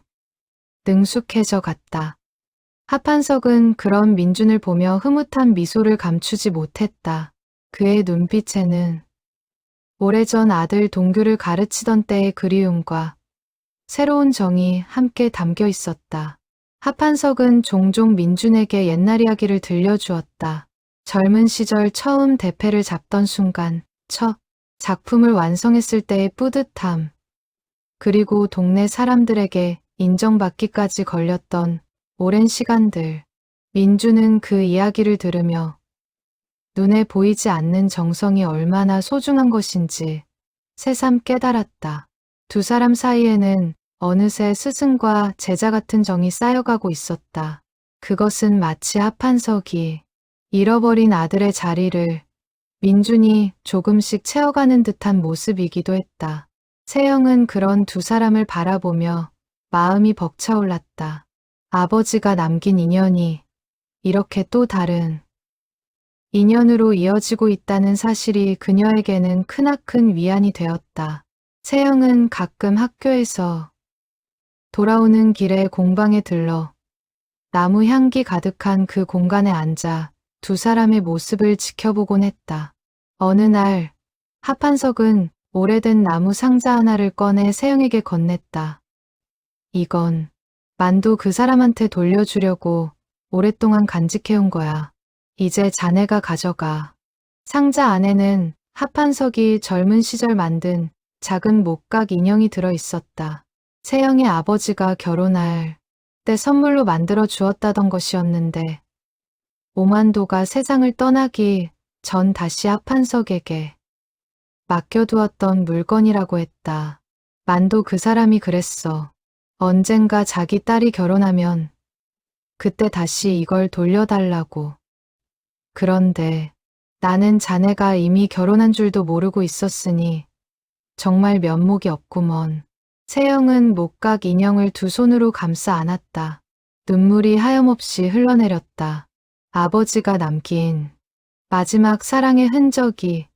능숙해져 갔다. 합한석은 그런 민준을 보며 흐뭇한 미소를 감추지 못했다. 그의 눈빛에는 오래전 아들 동규를 가르치던 때의 그리움과 새로운 정이 함께 담겨 있었다. 합한석은 종종 민준에게 옛날 이야기를 들려주었다. 젊은 시절 처음 대패를 잡던 순간, 첫 작품을 완성했을 때의 뿌듯함, 그리고 동네 사람들에게 인정받기까지 걸렸던 오랜 시간들. 민준은 그 이야기를 들으며 눈에 보이지 않는 정성이 얼마나 소중한 것인지 새삼 깨달았다. 두 사람 사이에는 어느새 스승과 제자 같은 정이 쌓여가고 있었다. 그것은 마치 합한석이 잃어버린 아들의 자리를 민준이 조금씩 채워가는 듯한 모습이기도 했다. 세영은 그런 두 사람을 바라보며 마음이 벅차올랐다. 아버지가 남긴 인연이 이렇게 또 다른 인연으로 이어지고 있다는 사실이 그녀에게는 크나큰 위안이 되었다. 세영은 가끔 학교에서 돌아오는 길에 공방에 들러 나무 향기 가득한 그 공간에 앉아 두 사람의 모습을 지켜보곤 했다. 어느 날 합한석은 오래된 나무 상자 하나를 꺼내 세영에게 건넸다. 이건 만두 그 사람한테 돌려주려고 오랫동안 간직해온 거야. 이제 자네가 가져가. 상자 안에는 합판석이 젊은 시절 만든 작은 목각 인형이 들어 있었다. 세영의 아버지가 결혼할 때 선물로 만들어 주었다던 것이었는데 오만도가 세상을 떠나기 전 다시 합판석에게 맡겨두었던 물건이라고 했다. 만도 그 사람이 그랬어. 언젠가 자기 딸이 결혼하면 그때 다시 이걸 돌려달라고. 그런데 나는 자네가 이미 결혼한 줄도 모르고 있었으니 정말 면목이 없구먼. 세영은 목각 인형을 두 손으로 감싸 안았다. 눈물이 하염없이 흘러내렸다. 아버지가 남긴 마지막 사랑의 흔적이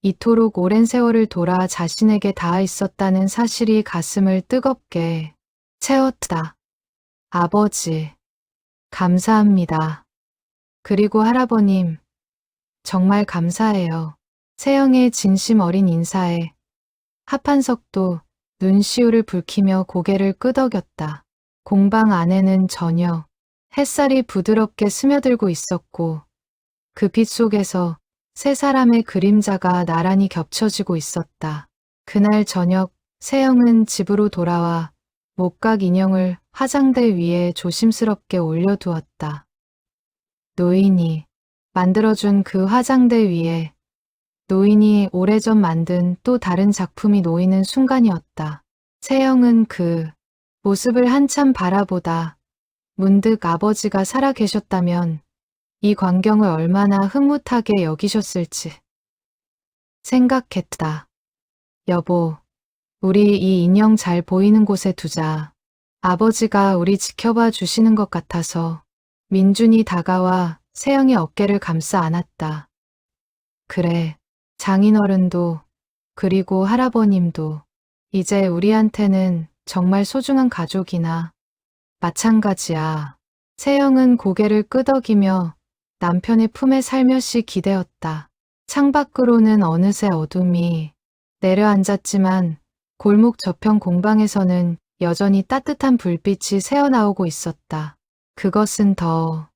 이토록 오랜 세월을 돌아 자신에게 닿아 있었다는 사실이 가슴을 뜨겁게 채웠다. 아버지, 감사합니다. 그리고 할아버님, 정말 감사해요. 세영의 진심 어린 인사에 합판석도 눈시울을 붉히며 고개를 끄덕였다. 공방 안에는 저녁 햇살이 부드럽게 스며들고 있었고 그 빛 속에서 세 사람의 그림자가 나란히 겹쳐지고 있었다. 그날 저녁 세영은 집으로 돌아와 목각 인형을 화장대 위에 조심스럽게 올려두었다. 노인이 만들어준 그 화장대 위에 노인이 오래전 만든 또 다른 작품이 놓이는 순간이었다. 세영은 그 모습을 한참 바라보다 문득 아버지가 살아 계셨다면 이 광경을 얼마나 흐뭇하게 여기셨을지 생각했다. 여보, 우리 이 인형 잘 보이는 곳에 두자. 아버지가 우리 지켜봐 주시는 것 같아서. 민준이 다가와 세영의 어깨를 감싸 안았다. 그래, 장인어른도 그리고 할아버님도 이제 우리한테는 정말 소중한 가족이나 마찬가지야. 세영은 고개를 끄덕이며 남편의 품에 살며시 기대었다. 창밖으로는 어느새 어둠이 내려앉았지만 골목 저편 공방에서는 여전히 따뜻한 불빛이 새어나오고 있었다. 그것은 더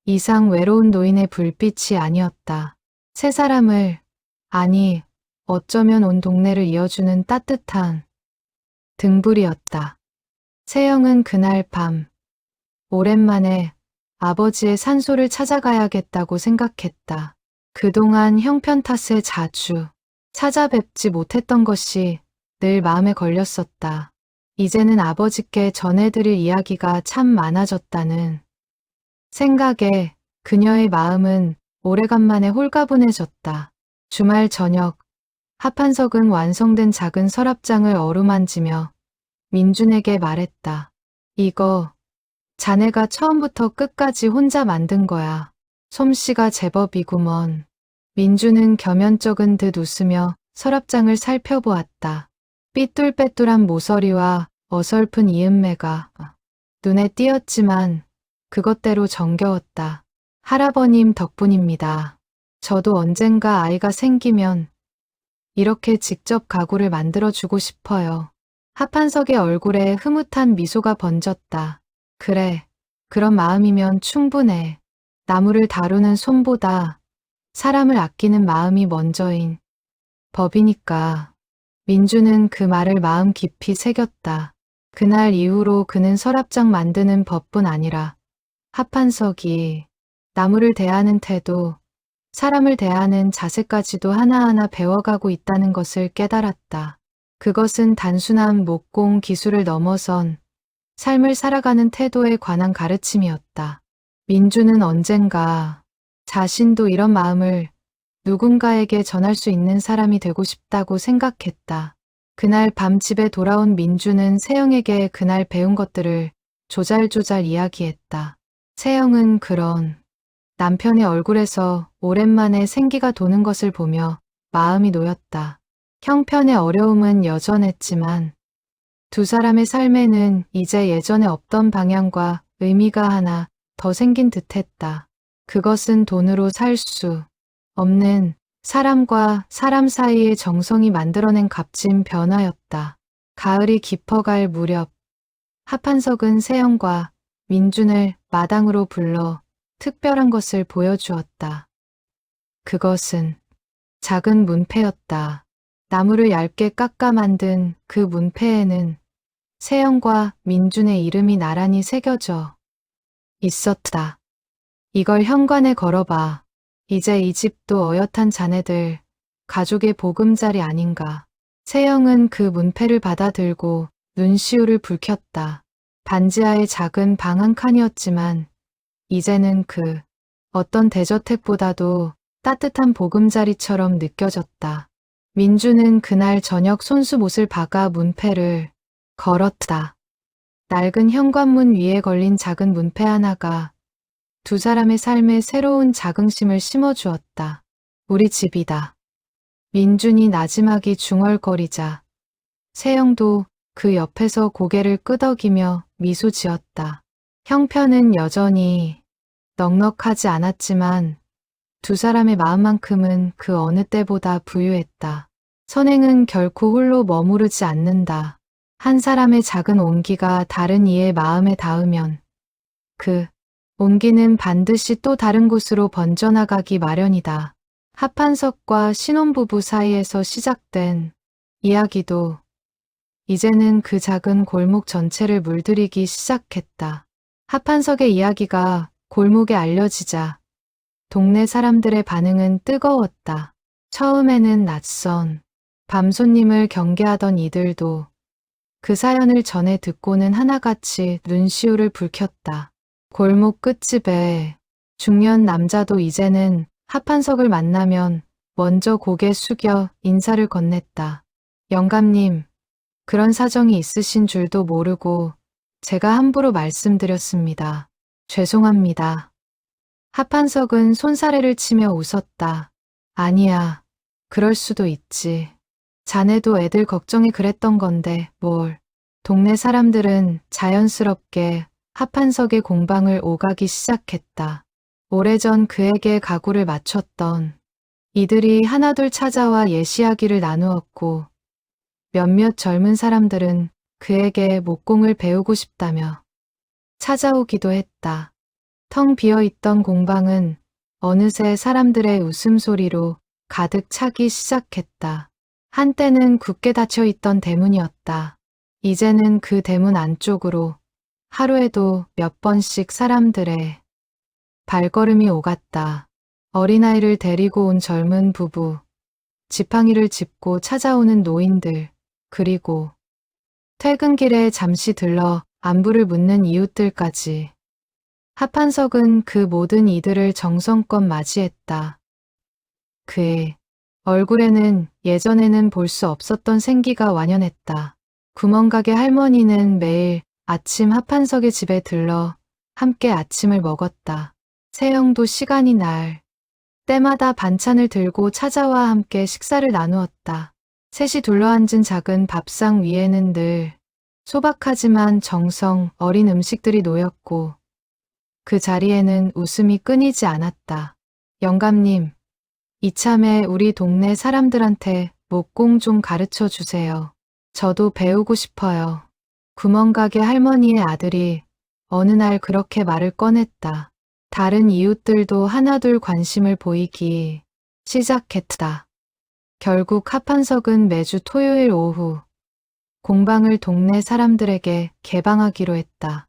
이상 외로운 노인의 불빛이 아니었다. 세 사람을, 아니, 어쩌면 온 동네를 이어주는 따뜻한 등불이었다. 세영은 그날 밤 오랜만에 아버지의 산소를 찾아가야겠다고 생각했다. 그동안 형편 탓에 자주 찾아뵙지 못했던 것이 늘 마음에 걸렸었다. 이제는 아버지께 전해드릴 이야기가 참 많아졌다는 생각에 그녀의 마음은 오래간만에 홀가분해졌다. 주말 저녁, 합판석은 완성된 작은 서랍장을 어루만지며 민준에게 말했다. 이거 자네가 처음부터 끝까지 혼자 만든 거야. 솜씨가 제법이구먼. 민준은 겸연쩍은 듯 웃으며 서랍장을 살펴보았다. 삐뚤빼뚤한 모서리와 어설픈 이음매가 눈에 띄었지만 그것대로 정겨웠다. 할아버님 덕분입니다. 저도 언젠가 아이가 생기면 이렇게 직접 가구를 만들어주고 싶어요. 합판석의 얼굴에 흐뭇한 미소가 번졌다. 그래, 그런 마음이면 충분해. 나무를 다루는 손보다 사람을 아끼는 마음이 먼저인 법이니까. 민주는 그 말을 마음 깊이 새겼다. 그날 이후로 그는 서랍장 만드는 법뿐 아니라 합판석이 나무를 대하는 태도, 사람을 대하는 자세까지도 하나하나 배워가고 있다는 것을 깨달았다. 그것은 단순한 목공 기술을 넘어선 삶을 살아가는 태도에 관한 가르침이었다. 민주는 언젠가 자신도 이런 마음을 누군가에게 전할 수 있는 사람이 되고 싶다고 생각했다. 그날 밤 집에 돌아온 민주는 세영에게 그날 배운 것들을 조잘조잘 이야기했다. 세영은 그런 남편의 얼굴에서 오랜만에 생기가 도는 것을 보며 마음이 놓였다. 형편의 어려움은 여전했지만 두 사람의 삶에는 이제 예전에 없던 방향과 의미가 하나 더 생긴 듯했다. 그것은 돈으로 살 수 없는 사람과 사람 사이의 정성이 만들어낸 값진 변화였다. 가을이 깊어갈 무렵 합한석은 세영과 민준을 마당으로 불러 특별한 것을 보여주었다. 그것은 작은 문패였다. 나무를 얇게 깎아 만든 그 문패에는 세영과 민준의 이름이 나란히 새겨져 있었다. 이걸 현관에 걸어봐. 이제 이 집도 어엿한 자네들 가족의 보금자리 아닌가. 세영은 그 문패를 받아들고 눈시울을 붉혔다. 반지하의 작은 방 한 칸이었지만 이제는 그 어떤 대저택보다도 따뜻한 보금자리처럼 느껴졌다. 민주는 그날 저녁 손수못을 박아 문패를 걸었다. 낡은 현관문 위에 걸린 작은 문패 하나가 두 사람의 삶에 새로운 자긍심을 심어주었다. 우리 집이다. 민준이 나지막이 중얼거리자 세영도 그 옆에서 고개를 끄덕이며 미소 지었다. 형편은 여전히 넉넉하지 않았지만 두 사람의 마음만큼은 그 어느 때보다 부유했다. 선행은 결코 홀로 머무르지 않는다. 한 사람의 작은 온기가 다른 이의 마음에 닿으면 그 온기는 반드시 또 다른 곳으로 번져나가기 마련이다. 합한석과 신혼부부 사이에서 시작된 이야기도 이제는 그 작은 골목 전체를 물들이기 시작했다. 합한석의 이야기가 골목에 알려지자 동네 사람들의 반응은 뜨거웠다. 처음에는 낯선 밤손님을 경계하던 이들도 그 사연을 전해 듣고는 하나같이 눈시울을 붉혔다. 골목 끝집에 중년 남자도 이제는 합한석을 만나면 먼저 고개 숙여 인사를 건넸다. 영감님, 그런 사정이 있으신 줄도 모르고 제가 함부로 말씀드렸습니다. 죄송합니다. 합한석은 손사래를 치며 웃었다. 아니야, 그럴 수도 있지. 자네도 애들 걱정이 그랬던 건데 뭘. 동네 사람들은 자연스럽게 합한석의 공방을 오가기 시작했다. 오래전 그에게 가구를 맞췄던 이들이 하나둘 찾아와 예시하기를 나누었고 몇몇 젊은 사람들은 그에게 목공을 배우고 싶다며 찾아오기도 했다. 텅 비어있던 공방은 어느새 사람들의 웃음소리로 가득 차기 시작했다. 한때는 굳게 닫혀있던 대문이었다. 이제는 그 대문 안쪽으로 하루에도 몇 번씩 사람들의 발걸음이 오갔다. 어린아이를 데리고 온 젊은 부부, 지팡이를 짚고 찾아오는 노인들, 그리고 퇴근길에 잠시 들러 안부를 묻는 이웃들까지. 합한석은 그 모든 이들을 정성껏 맞이했다. 그의 얼굴에는 예전에는 볼 수 없었던 생기가 완연했다. 구멍가게 할머니는 매일 아침 합한석의 집에 들러 함께 아침을 먹었다. 세영도 시간이 날 때마다 반찬을 들고 찾아와 함께 식사를 나누었다. 셋이 둘러앉은 작은 밥상 위에는 늘 소박하지만 정성 어린 음식들이 놓였고 그 자리에는 웃음이 끊이지 않았다. 영감님, 이참에 우리 동네 사람들한테 목공 좀 가르쳐 주세요. 저도 배우고 싶어요. 구멍가게 할머니의 아들이 어느 날 그렇게 말을 꺼냈다. 다른 이웃들도 하나둘 관심을 보이기 시작했다. 결국 합한석은 매주 토요일 오후 공방을 동네 사람들에게 개방하기로 했다.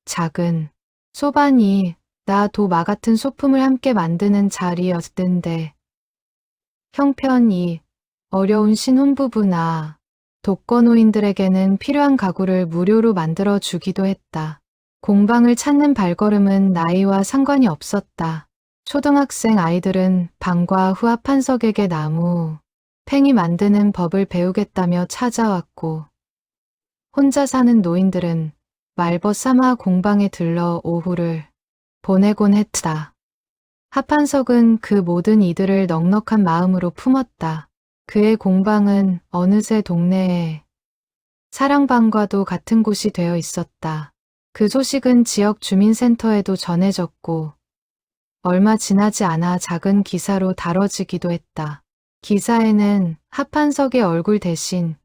작은 소반이 나 도 마 같은 소품을 함께 만드는 자리였는데 형편이 어려운 신혼부부나 독거노인들에게는 필요한 가구를 무료로 만들어 주기도 했다. 공방을 찾는 발걸음은 나이와 상관이 없었다. 초등학생 아이들은 방과 후 합한석에게 나무, 팽이 만드는 법을 배우겠다며 찾아왔고 혼자 사는 노인들은 말벗 삼아 공방에 들러 오후를 보내곤 했다. 합한석은 그 모든 이들을 넉넉한 마음으로 품었다. 그의 공방은 어느새 동네의 사랑방과도 같은 곳이 되어 있었다. 그 소식은 지역 주민센터에도 전해졌고 얼마 지나지 않아 작은 기사로 다뤄지기도 했다. 기사에는 합판석의 얼굴 대신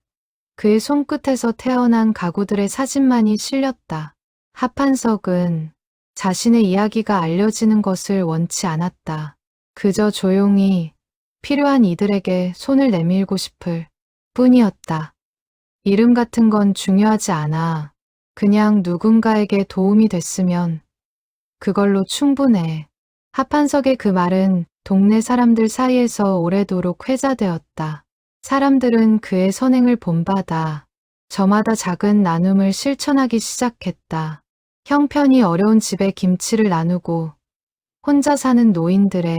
그의 손끝에서 태어난 가구들의 사진만이 실렸다. 합판석은 자신의 이야기가 알려지는 것을 원치 않았다. 그저 조용히 필요한 이들에게 손을 내밀고 싶을 뿐이었다. 이름 같은 건 중요하지 않아. 그냥 누군가에게 도움이 됐으면 그걸로 충분해. 합판석의 그 말은 동네 사람들 사이에서 오래도록 회자되었다. 사람들은 그의 선행을 본받아 저마다 작은 나눔을 실천하기 시작했다. 형편이 어려운 집에 김치를 나누고 혼자 사는 노인들의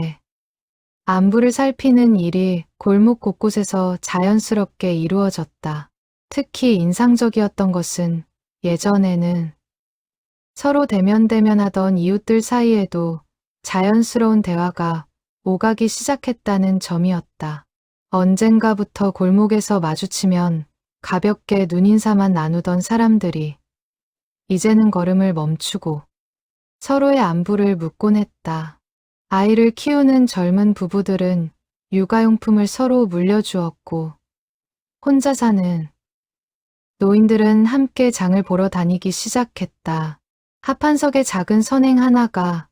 안부를 살피는 일이 골목 곳곳에서 자연스럽게 이루어졌다. 특히 인상적이었던 것은 예전에는 서로 대면대면하던 이웃들 사이에도 자연스러운 대화가 오가기 시작했다는 점이었다. 언젠가부터 골목에서 마주치면 가볍게 눈인사만 나누던 사람들이 이제는 걸음을 멈추고 서로의 안부를 묻곤 했다. 아이를 키우는 젊은 부부들은 육아용품을 서로 물려주었고 혼자 사는 노인들은 함께 장을 보러 다니기 시작했다. 합판석의 작은 선행 하나가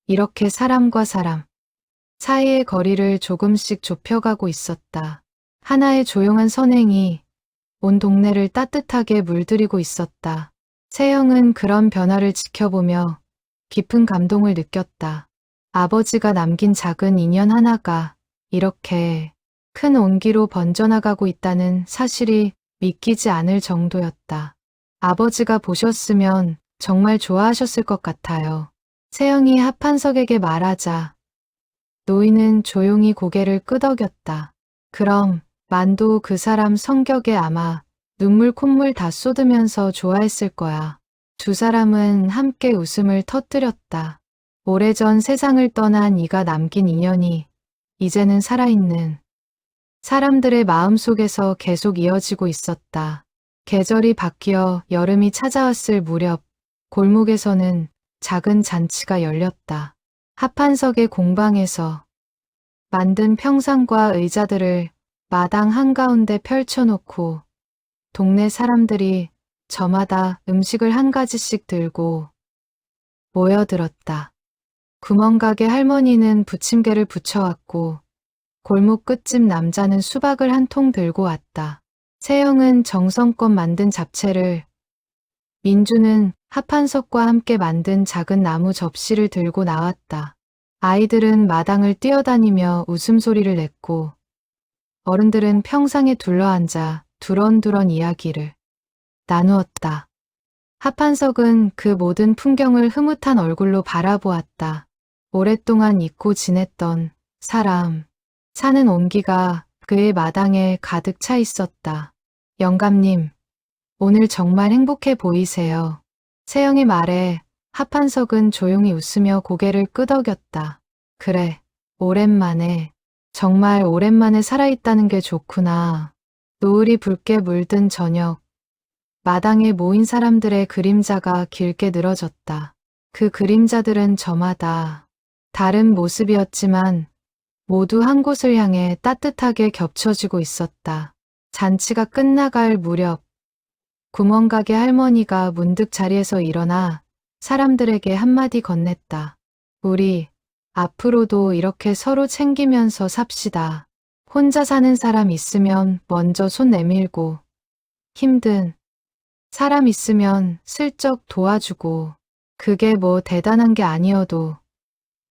이렇게 사람과 사람 사이의 거리를 조금씩 좁혀가고 있었다. 하나의 조용한 선행이 온 동네를 따뜻하게 물들이고 있었다. 세영은 그런 변화를 지켜보며 깊은 감동을 느꼈다. 아버지가 남긴 작은 인연 하나가 이렇게 큰 온기로 번져나가고 있다는 사실이 믿기지 않을 정도였다. 아버지가 보셨으면 정말 좋아하셨을 것 같아요. 세영이 합판석에게 말하자 노인은 조용히 고개를 끄덕였다. 그럼 만도 그 사람 성격에 아마 눈물 콧물 다 쏟으면서 좋아했을 거야. 두 사람은 함께 웃음을 터뜨렸다. 오래전 세상을 떠난 이가 남긴 인연이 이제는 살아있는 사람들의 마음속에서 계속 이어지고 있었다. 계절이 바뀌어 여름이 찾아왔을 무렵 골목에서는 작은 잔치가 열렸다. 합판석의 공방에서 만든 평상과 의자들을 마당 한가운데 펼쳐놓고 동네 사람들이 저마다 음식을 한 가지씩 들고 모여들었다. 구멍가게 할머니는 부침개를 부쳐왔고 골목 끝집 남자는 수박을 한 통 들고 왔다. 세영은 정성껏 만든 잡채를, 민주는 합판석과 함께 만든 작은 나무 접시를 들고 나왔다. 아이들은 마당을 뛰어다니며 웃음소리를 냈고 어른들은 평상에 둘러앉아 두런두런 이야기를 나누었다. 합판석은 그 모든 풍경을 흐뭇한 얼굴로 바라보았다. 오랫동안 잊고 지냈던 사람, 사는 온기가 그의 마당에 가득 차 있었다. 영감님, 오늘 정말 행복해 보이세요. 세영의 말에 합판석은 조용히 웃으며 고개를 끄덕였다. 그래, 오랜만에, 정말 오랜만에 살아있다는 게 좋구나. 노을이 붉게 물든 저녁, 마당에 모인 사람들의 그림자가 길게 늘어졌다. 그 그림자들은 저마다 다른 모습이었지만 모두 한 곳을 향해 따뜻하게 겹쳐지고 있었다. 잔치가 끝나갈 무렵 구멍가게 할머니가 문득 자리에서 일어나 사람들에게 한마디 건넸다. 우리 앞으로도 이렇게 서로 챙기면서 삽시다. 혼자 사는 사람 있으면 먼저 손 내밀고 힘든 사람 있으면 슬쩍 도와주고 그게 뭐 대단한 게 아니어도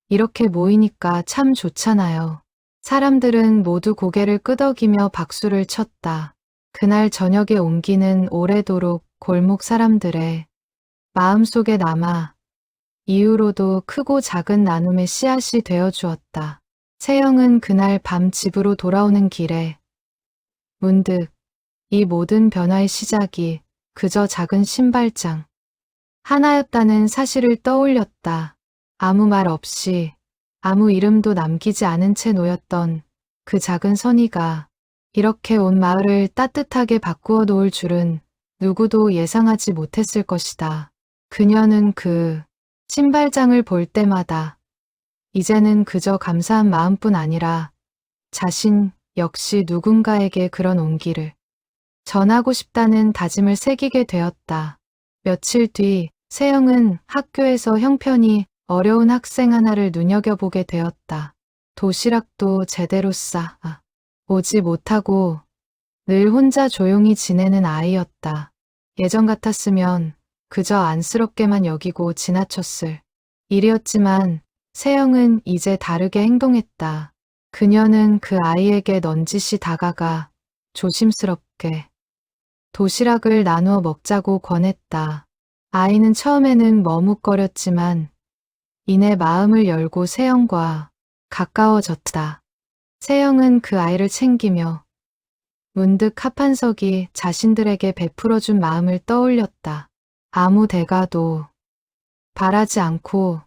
이렇게 모이니까 참 좋잖아요. 사람들은 모두 고개를 끄덕이며 박수를 쳤다. 그날 저녁의 온기는 오래도록 골목 사람들의 마음속에 남아 이후로도 크고 작은 나눔의 씨앗이 되어 주었다. 세영은 그날 밤 집으로 돌아오는 길에 문득 이 모든 변화의 시작이 그저 작은 신발장 하나였다는 사실을 떠올렸다. 아무 말 없이 아무 이름도 남기지 않은 채 놓였던 그 작은 선의가 이렇게 온 마을을 따뜻하게 바꾸어 놓을 줄은 누구도 예상하지 못했을 것이다. 그녀는 그 신발장을 볼 때마다 이제는 그저 감사한 마음뿐 아니라 자신 역시 누군가에게 그런 온기를 전하고 싶다는 다짐을 새기게 되었다. 며칠 뒤 세영은 학교에서 형편이 어려운 학생 하나를 눈여겨보게 되었다. 도시락도 제대로 싸 오지 못하고 늘 혼자 조용히 지내는 아이였다. 예전 같았으면 그저 안쓰럽게만 여기고 지나쳤을 일이었지만 세영은 이제 다르게 행동했다. 그녀는 그 아이에게 넌지시 다가가 조심스럽게 도시락을 나누어 먹자고 권했다. 아이는 처음에는 머뭇거렸지만 이내 마음을 열고 세영과 가까워졌다. 세영은 그 아이를 챙기며 문득 합한석이 자신들에게 베풀어준 마음을 떠올렸다. 아무 대가도 바라지 않고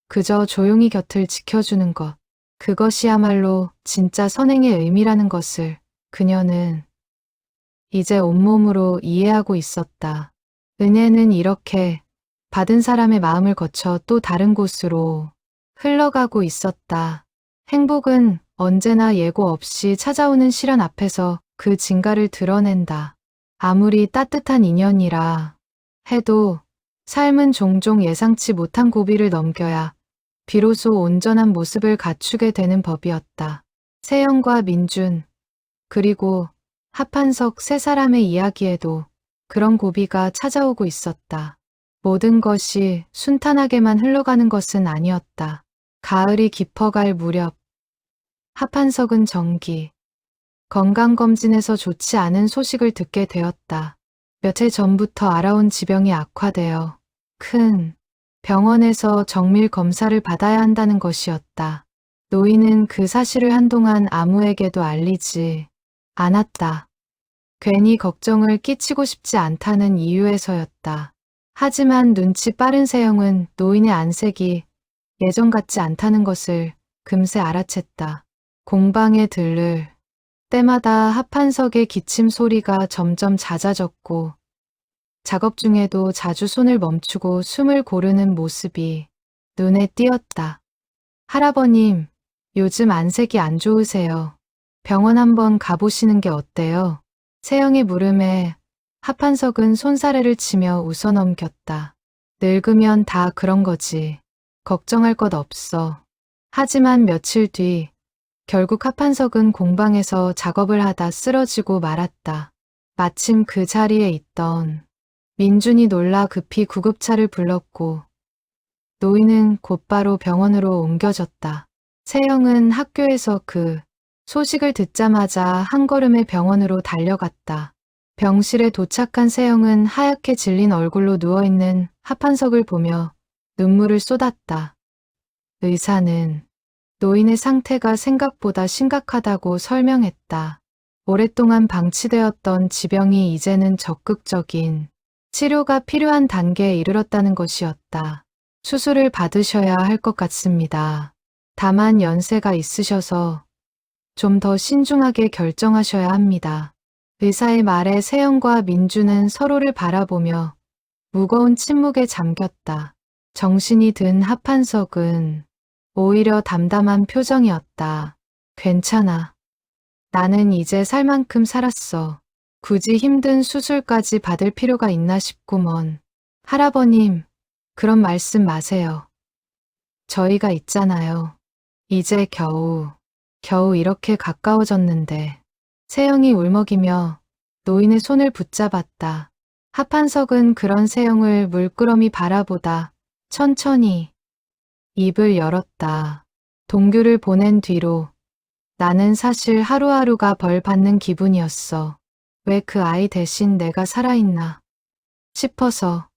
그저 조용히 곁을 지켜주는 것. 그것이야말로 진짜 선행의 의미라는 것을 그녀는 이제 온몸으로 이해하고 있었다. 은혜는 이렇게 받은 사람의 마음을 거쳐 또 다른 곳으로 흘러가고 있었다. 행복은 언제나 예고 없이 찾아오는 시련 앞에서 그 진가를 드러낸다. 아무리 따뜻한 인연이라 해도 삶은 종종 예상치 못한 고비를 넘겨야 비로소 온전한 모습을 갖추게 되는 법이었다. 세영과 민준, 그리고 합한석 세 사람의 이야기에도 그런 고비가 찾아오고 있었다. 모든 것이 순탄하게만 흘러가는 것은 아니었다. 가을이 깊어갈 무렵, 합한석은 정기 건강검진에서 좋지 않은 소식을 듣게 되었다. 몇 해 전부터 알아온 지병이 악화되어 큰 병원에서 정밀 검사를 받아야 한다는 것이었다. 노인은 그 사실을 한동안 아무에게도 알리지 않았다. 괜히 걱정을 끼치고 싶지 않다는 이유에서였다. 하지만 눈치 빠른 세영은 노인의 안색이 예전 같지 않다는 것을 금세 알아챘다. 공방에 들를 때마다 합한석의 기침 소리가 점점 잦아졌고 작업 중에도 자주 손을 멈추고 숨을 고르는 모습이 눈에 띄었다. 할아버님, 요즘 안색이 안 좋으세요. 병원 한번 가보시는 게 어때요? 세영의 물음에 합한석은 손사래를 치며 웃어넘겼다. 늙으면 다 그런 거지. 걱정할 것 없어. 하지만 며칠 뒤 결국 합한석은 공방에서 작업을 하다 쓰러지고 말았다. 마침 그 자리에 있던 민준이 놀라 급히 구급차를 불렀고 노인은 곧바로 병원으로 옮겨졌다. 세영은 학교에서 그 소식을 듣자마자 한 걸음에 병원으로 달려갔다. 병실에 도착한 세영은 하얗게 질린 얼굴로 누워있는 합한석을 보며 눈물을 쏟았다. 의사는 노인의 상태가 생각보다 심각하다고 설명했다. 오랫동안 방치되었던 지병이 이제는 적극적인 치료가 필요한 단계에 이르렀다는 것이었다. 수술을 받으셔야 할 것 같습니다. 다만 연세가 있으셔서 좀 더 신중하게 결정하셔야 합니다. 의사의 말에 세영과 민주는 서로를 바라보며 무거운 침묵에 잠겼다. 정신이 든 합한석은 오히려 담담한 표정이었다. 괜찮아. 나는 이제 살 만큼 살았어. 굳이 힘든 수술까지 받을 필요가 있나 싶구먼. 할아버님, 그런 말씀 마세요. 저희가 있잖아요. 이제 겨우 이렇게 가까워졌는데. 세영이 울먹이며 노인의 손을 붙잡았다. 합한석은 그런 세영을 물끄러미 바라보다 천천히 입을 열었다. 동규를 보낸 뒤로 나는 사실 하루하루가 벌 받는 기분이었어. 왜 그 아이 대신 내가 살아있나 싶어서.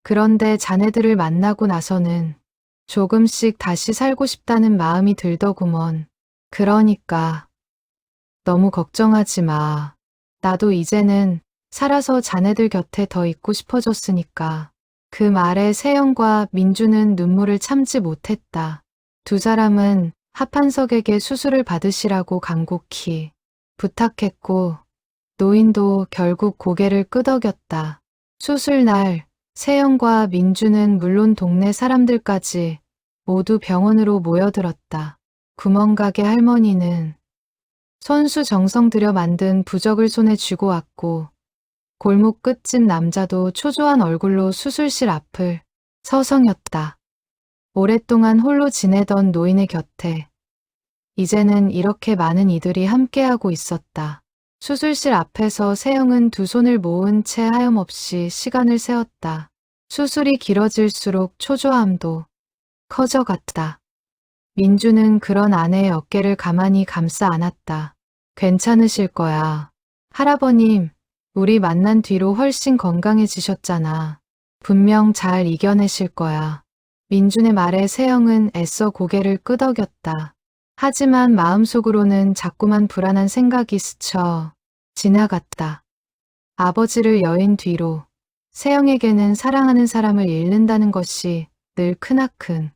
그런데 자네들을 만나고 나서는 조금씩 다시 살고 싶다는 마음이 들더구먼. 그러니까 너무 걱정하지 마. 나도 이제는 살아서 자네들 곁에 더 있고 싶어졌으니까. 그 말에 세영과 민주는 눈물을 참지 못했다. 두 사람은 합한석에게 수술을 받으시라고 간곡히 부탁했고 노인도 결국 고개를 끄덕였다. 수술 날 세영과 민주는 물론 동네 사람들까지 모두 병원으로 모여들었다. 구멍가게 할머니는 손수 정성 들여 만든 부적을 손에 쥐고 왔고 골목 끝집 남자도 초조한 얼굴로 수술실 앞을 서성였다. 오랫동안 홀로 지내던 노인의 곁에 이제는 이렇게 많은 이들이 함께하고 있었다. 수술실 앞에서 세영은 두 손을 모은 채 하염없이 시간을 세었다. 수술이 길어질수록 초조함도 커져갔다. 민주는 그런 아내의 어깨를 가만히 감싸 안았다. 괜찮으실 거야. 할아버님, 우리 만난 뒤로 훨씬 건강해지셨잖아. 분명 잘 이겨내실 거야. 민준의 말에 세영은 애써 고개를 끄덕였다. 하지만 마음속으로는 자꾸만 불안한 생각이 스쳐 지나갔다. 아버지를 여인 뒤로 세영에게는 사랑하는 사람을 잃는다는 것이 늘 크나큰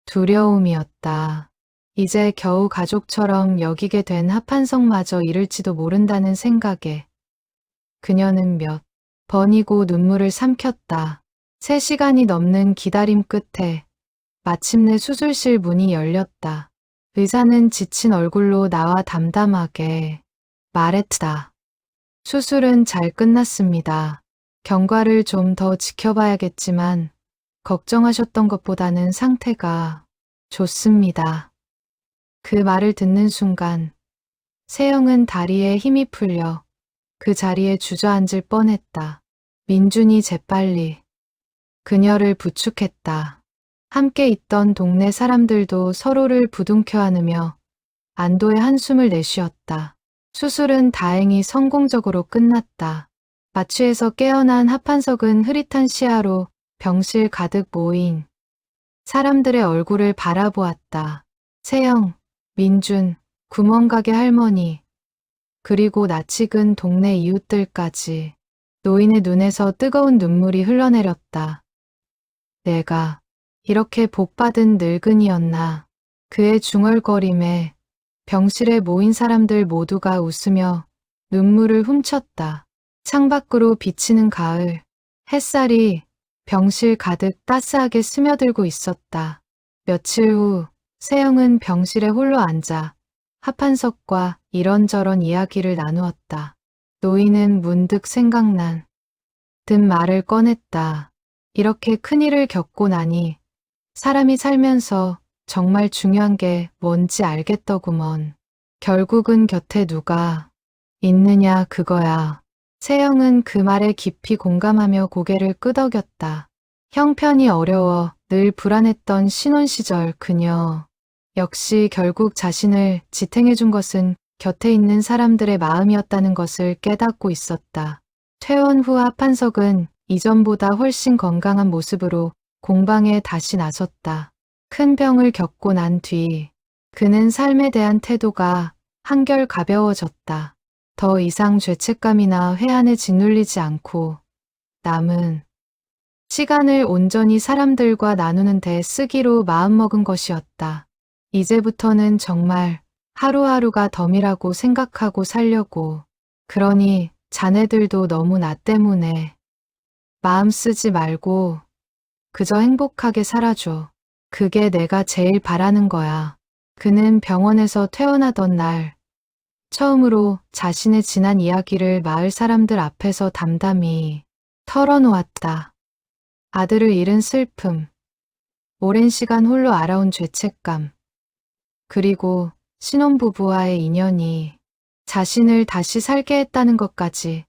두려움이었다. 이제 겨우 가족처럼 여기게 된 합한석마저 잃을지도 모른다는 생각에 그녀는 몇 번이고 눈물을 삼켰다. 3시간이 넘는 기다림 끝에 마침내 수술실 문이 열렸다. 의사는 지친 얼굴로 나와 담담하게 말했다. 수술은 잘 끝났습니다. 경과를 좀 더 지켜봐야겠지만 걱정하셨던 것보다는 상태가 좋습니다. 그 말을 듣는 순간 세영은 다리에 힘이 풀려 그 자리에 주저앉을 뻔했다. 민준이 재빨리 그녀를 부축했다. 함께 있던 동네 사람들도 서로를 부둥켜 안으며 안도의 한숨을 내쉬었다. 수술은 다행히 성공적으로 끝났다. 마취에서 깨어난 합한석은 흐릿한 시야로 병실 가득 모인 사람들의 얼굴을 바라보았다. 세영, 민준, 구멍가게 할머니, 그리고 낯익은 동네 이웃들까지. 노인의 눈에서 뜨거운 눈물이 흘러내렸다. 내가 이렇게 복받은 늙은이였나. 그의 중얼거림에 병실에 모인 사람들 모두가 웃으며 눈물을 훔쳤다. 창밖으로 비치는 가을, 햇살이 병실 가득 따스하게 스며들고 있었다. 며칠 후 세영은 병실에 홀로 앉아 합한석과 이런저런 이야기를 나누었다. 노인은 문득 생각난 듯 말을 꺼냈다. 이렇게 큰일을 겪고 나니 사람이 살면서 정말 중요한 게 뭔지 알겠더구먼. 결국은 곁에 누가 있느냐 그거야. 세영은 그 말에 깊이 공감하며 고개를 끄덕였다. 형편이 어려워 늘 불안했던 신혼 시절 그녀. 역시 결국 자신을 지탱해준 것은 곁에 있는 사람들의 마음이었다는 것을 깨닫고 있었다. 퇴원 후 합한석은 이전보다 훨씬 건강한 모습으로 공방에 다시 나섰다. 큰 병을 겪고 난 뒤 그는 삶에 대한 태도가 한결 가벼워졌다. 더 이상 죄책감이나 회한에 짓눌리지 않고 남은 시간을 온전히 사람들과 나누는 데 쓰기로 마음먹은 것이었다. 이제부터는 정말 하루하루가 덤이라고 생각하고 살려고. 그러니 자네들도 너무 나 때문에 마음 쓰지 말고 그저 행복하게 살아줘. 그게 내가 제일 바라는 거야. 그는 병원에서 퇴원하던 날 처음으로 자신의 지난 이야기를 마을 사람들 앞에서 담담히 털어놓았다. 아들을 잃은 슬픔, 오랜 시간 홀로 알아온 죄책감, 그리고 신혼부부와의 인연이 자신을 다시 살게 했다는 것까지.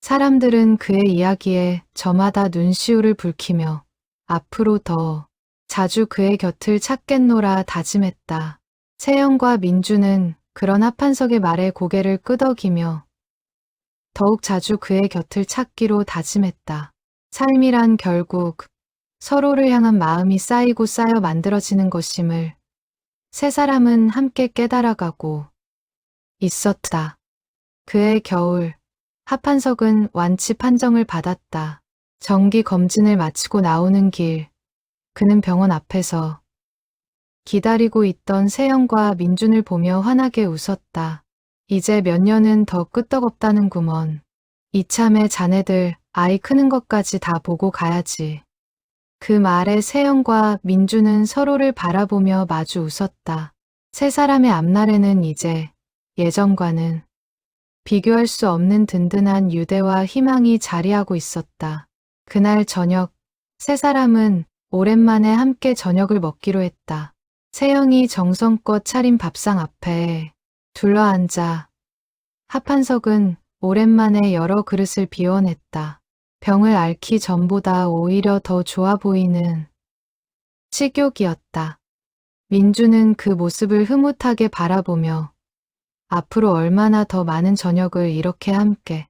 사람들은 그의 이야기에 저마다 눈시울을 붉히며 앞으로 더 자주 그의 곁을 찾겠노라 다짐했다. 세영과 민주는 그런 합한석의 말에 고개를 끄덕이며 더욱 자주 그의 곁을 찾기로 다짐했다. 삶이란 결국 서로를 향한 마음이 쌓이고 쌓여 만들어지는 것임을 세 사람은 함께 깨달아가고 있었다. 그해 겨울, 합한석은 완치 판정을 받았다. 정기 검진을 마치고 나오는 길, 그는 병원 앞에서 기다리고 있던 세영과 민준을 보며 환하게 웃었다. 이제 몇 년은 더 끄떡없다는구먼. 이참에 자네들 아이 크는 것까지 다 보고 가야지. 그 말에 세영과 민주는 서로를 바라보며 마주 웃었다. 세 사람의 앞날에는 이제 예전과는 비교할 수 없는 든든한 유대와 희망이 자리하고 있었다. 그날 저녁, 세 사람은 오랜만에 함께 저녁을 먹기로 했다. 세영이 정성껏 차린 밥상 앞에 둘러앉아 하판석은 오랜만에 여러 그릇을 비워냈다. 병을 앓기 전보다 오히려 더 좋아 보이는 식욕이었다. 민주는 그 모습을 흐뭇하게 바라보며 앞으로 얼마나 더 많은 저녁을 이렇게 함께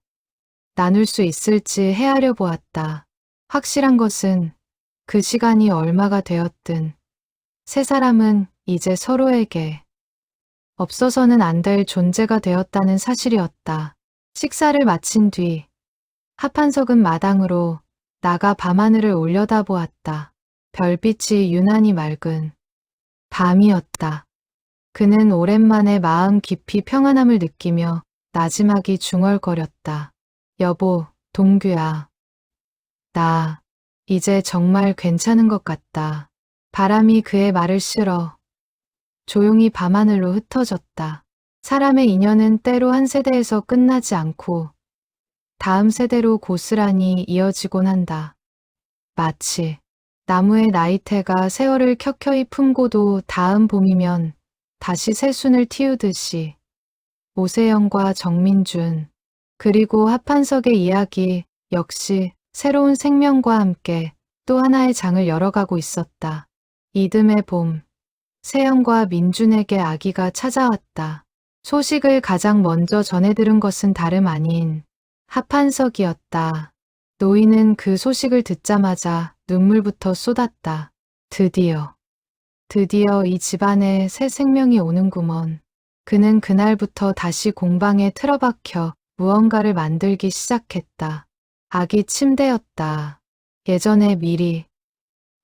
나눌 수 있을지 헤아려 보았다. 확실한 것은 그 시간이 얼마가 되었든 세 사람은 이제 서로에게 없어서는 안 될 존재가 되었다는 사실이었다. 식사를 마친 뒤 하판석은 마당으로 나가 밤하늘을 올려다보았다. 별빛이 유난히 맑은 밤이었다. 그는 오랜만에 마음 깊이 평안함을 느끼며 나지막이 중얼거렸다. 여보, 동규야. 나 이제 정말 괜찮은 것 같다. 바람이 그의 말을 실어 조용히 밤하늘로 흩어졌다. 사람의 인연은 때로 한 세대에서 끝나지 않고 다음 세대로 고스란히 이어지곤 한다. 마치 나무의 나이테가 세월을 켜켜이 품고도 다음 봄이면 다시 새순을 틔우듯이 오세영과 정민준 그리고 하판석의 이야기 역시 새로운 생명과 함께 또 하나의 장을 열어가고 있었다. 이듬해 봄, 세영과 민준에게 아기가 찾아왔다. 소식을 가장 먼저 전해들은 것은 다름 아닌 하판석이었다. 노인은 그 소식을 듣자마자 눈물부터 쏟았다. 드디어 이 집안에 새 생명이 오는구먼. 그는 그날부터 다시 공방에 틀어박혀 무언가를 만들기 시작했다. 아기 침대였다. 예전에 미리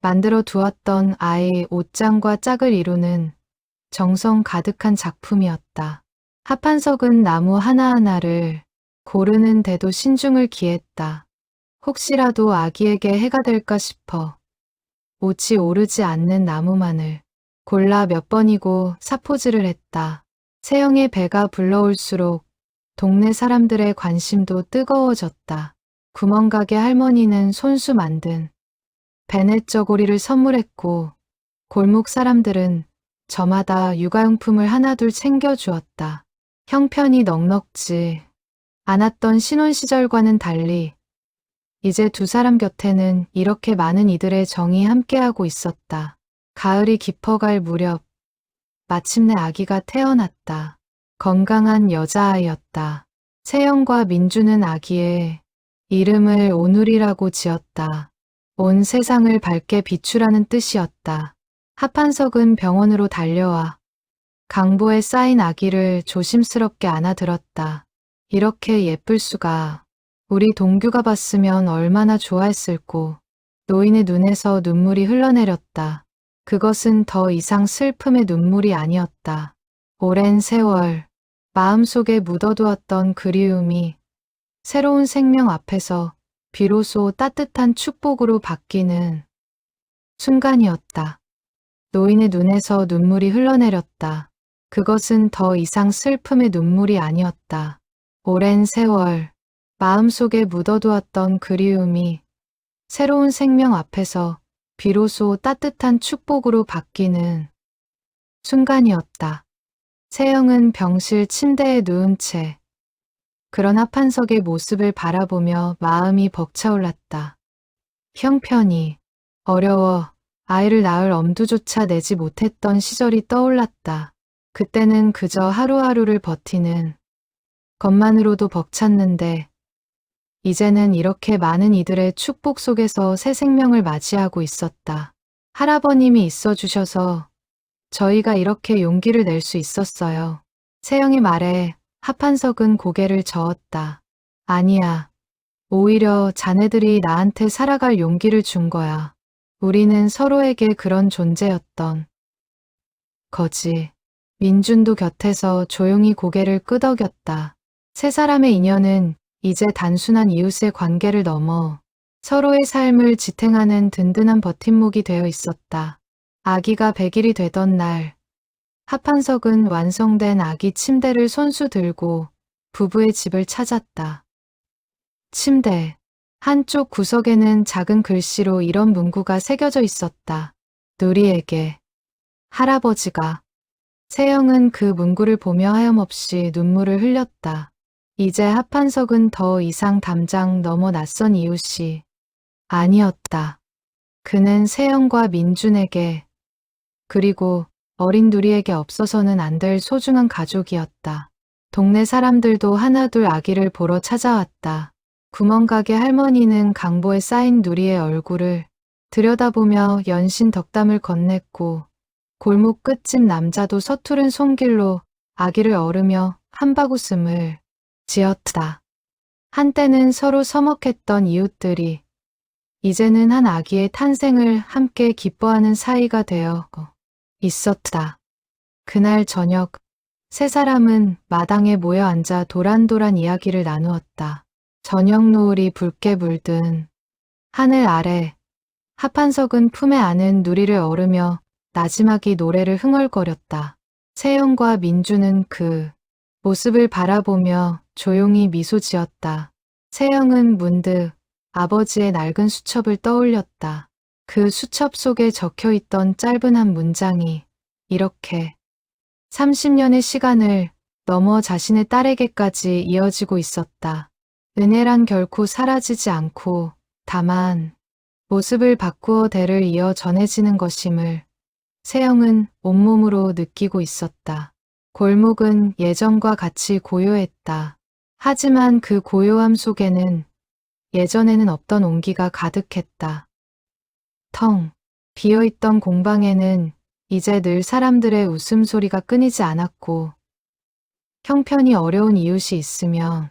만들어 두었던 아이 옷장과 짝을 이루는 정성 가득한 작품이었다. 하판석은 나무 하나하나를 고르는 데도 신중을 기했다. 혹시라도 아기에게 해가 될까 싶어 옷이 오르지 않는 나무만을 골라 몇 번이고 사포질을 했다. 세영의 배가 불러올수록 동네 사람들의 관심도 뜨거워졌다. 구멍가게 할머니는 손수 만든 베넷 저고리를 선물했고 골목 사람들은 저마다 육아용품을 하나둘 챙겨주었다. 형편이 넉넉지 않았던 신혼 시절과는 달리 이제 두 사람 곁에는 이렇게 많은 이들의 정이 함께하고 있었다. 가을이 깊어갈 무렵 마침내 아기가 태어났다. 건강한 여자아이였다. 세영과 민주는 아기의 이름을 오늘이라고 지었다. 온 세상을 밝게 비추라는 뜻이었다. 하판석은 병원으로 달려와 강보에 쌓인 아기를 조심스럽게 안아들었다. 이렇게 예쁠 수가. 우리 동규가 봤으면 얼마나 좋아했을꼬. 노인의 눈에서 눈물이 흘러내렸다. 그것은 더 이상 슬픔의 눈물이 아니었다. 오랜 세월, 마음속에 묻어두었던 그리움이 새로운 생명 앞에서 비로소 따뜻한 축복으로 바뀌는 순간이었다. 노인의 눈에서 눈물이 흘러내렸다. 그것은 더 이상 슬픔의 눈물이 아니었다. 오랜 세월, 마음속에 묻어두었던 그리움이 새로운 생명 앞에서 비로소 따뜻한 축복으로 바뀌는 순간이었다. 세영은 병실 침대에 누운 채 그런 하판석의 모습을 바라보며 마음이 벅차올랐다. 형편이 어려워 아이를 낳을 엄두조차 내지 못했던 시절이 떠올랐다. 그때는 그저 하루하루를 버티는 것만으로도 벅찼는데 이제는 이렇게 많은 이들의 축복 속에서 새 생명을 맞이하고 있었다. 할아버님이 있어 주셔서 저희가 이렇게 용기를 낼 수 있었어요. 세영의 말에 하판석은 고개를 저었다. 아니야. 오히려 자네들이 나한테 살아갈 용기를 준 거야. 우리는 서로에게 그런 존재였던 거지. 민준도 곁에서 조용히 고개를 끄덕였다. 세 사람의 인연은 이제 단순한 이웃의 관계를 넘어 서로의 삶을 지탱하는 든든한 버팀목이 되어 있었다. 아기가 100일이 되던 날, 합한석은 완성된 아기 침대를 손수 들고 부부의 집을 찾았다. 침대. 한쪽 구석에는 작은 글씨로 이런 문구가 새겨져 있었다. 누리에게. 할아버지가. 세영은 그 문구를 보며 하염없이 눈물을 흘렸다. 이제 합한석은 더 이상 담장 너머 낯선 이웃이 아니었다. 그는 세영과 민준에게 그리고 어린 누리에게 없어서는 안 될 소중한 가족이었다. 동네 사람들도 하나둘 아기를 보러 찾아왔다. 구멍가게 할머니는 강보에 쌓인 누리의 얼굴을 들여다보며 연신 덕담을 건넸고 골목 끝집 남자도 서투른 손길로 아기를 어르며 한바구음을 지었다. 한때는 서로 서먹했던 이웃들이 이제는 한 아기의 탄생을 함께 기뻐하는 사이가 되어 있었다. 그날 저녁 세 사람은 마당에 모여 앉아 도란도란 이야기를 나누었다. 저녁 노을이 붉게 물든 하늘 아래 합한석은 품에 안은 누리를 어르며 나지막이 노래를 흥얼거렸다. 세영과 민주는 그 모습을 바라보며 조용히 미소 지었다. 세영은 문득 아버지의 낡은 수첩을 떠올렸다. 그 수첩 속에 적혀있던 짧은 한 문장이 이렇게 30년의 시간을 넘어 자신의 딸에게까지 이어지고 있었다. 은혜란 결코 사라지지 않고 다만 모습을 바꾸어 대를 이어 전해지는 것임을 세영은 온몸으로 느끼고 있었다. 골목은 예전과 같이 고요했다. 하지만 그 고요함 속에는 예전에는 없던 온기가 가득했다. 텅 비어있던 공방에는 이제 늘 사람들의 웃음소리가 끊이지 않았고 형편이 어려운 이웃이 있으면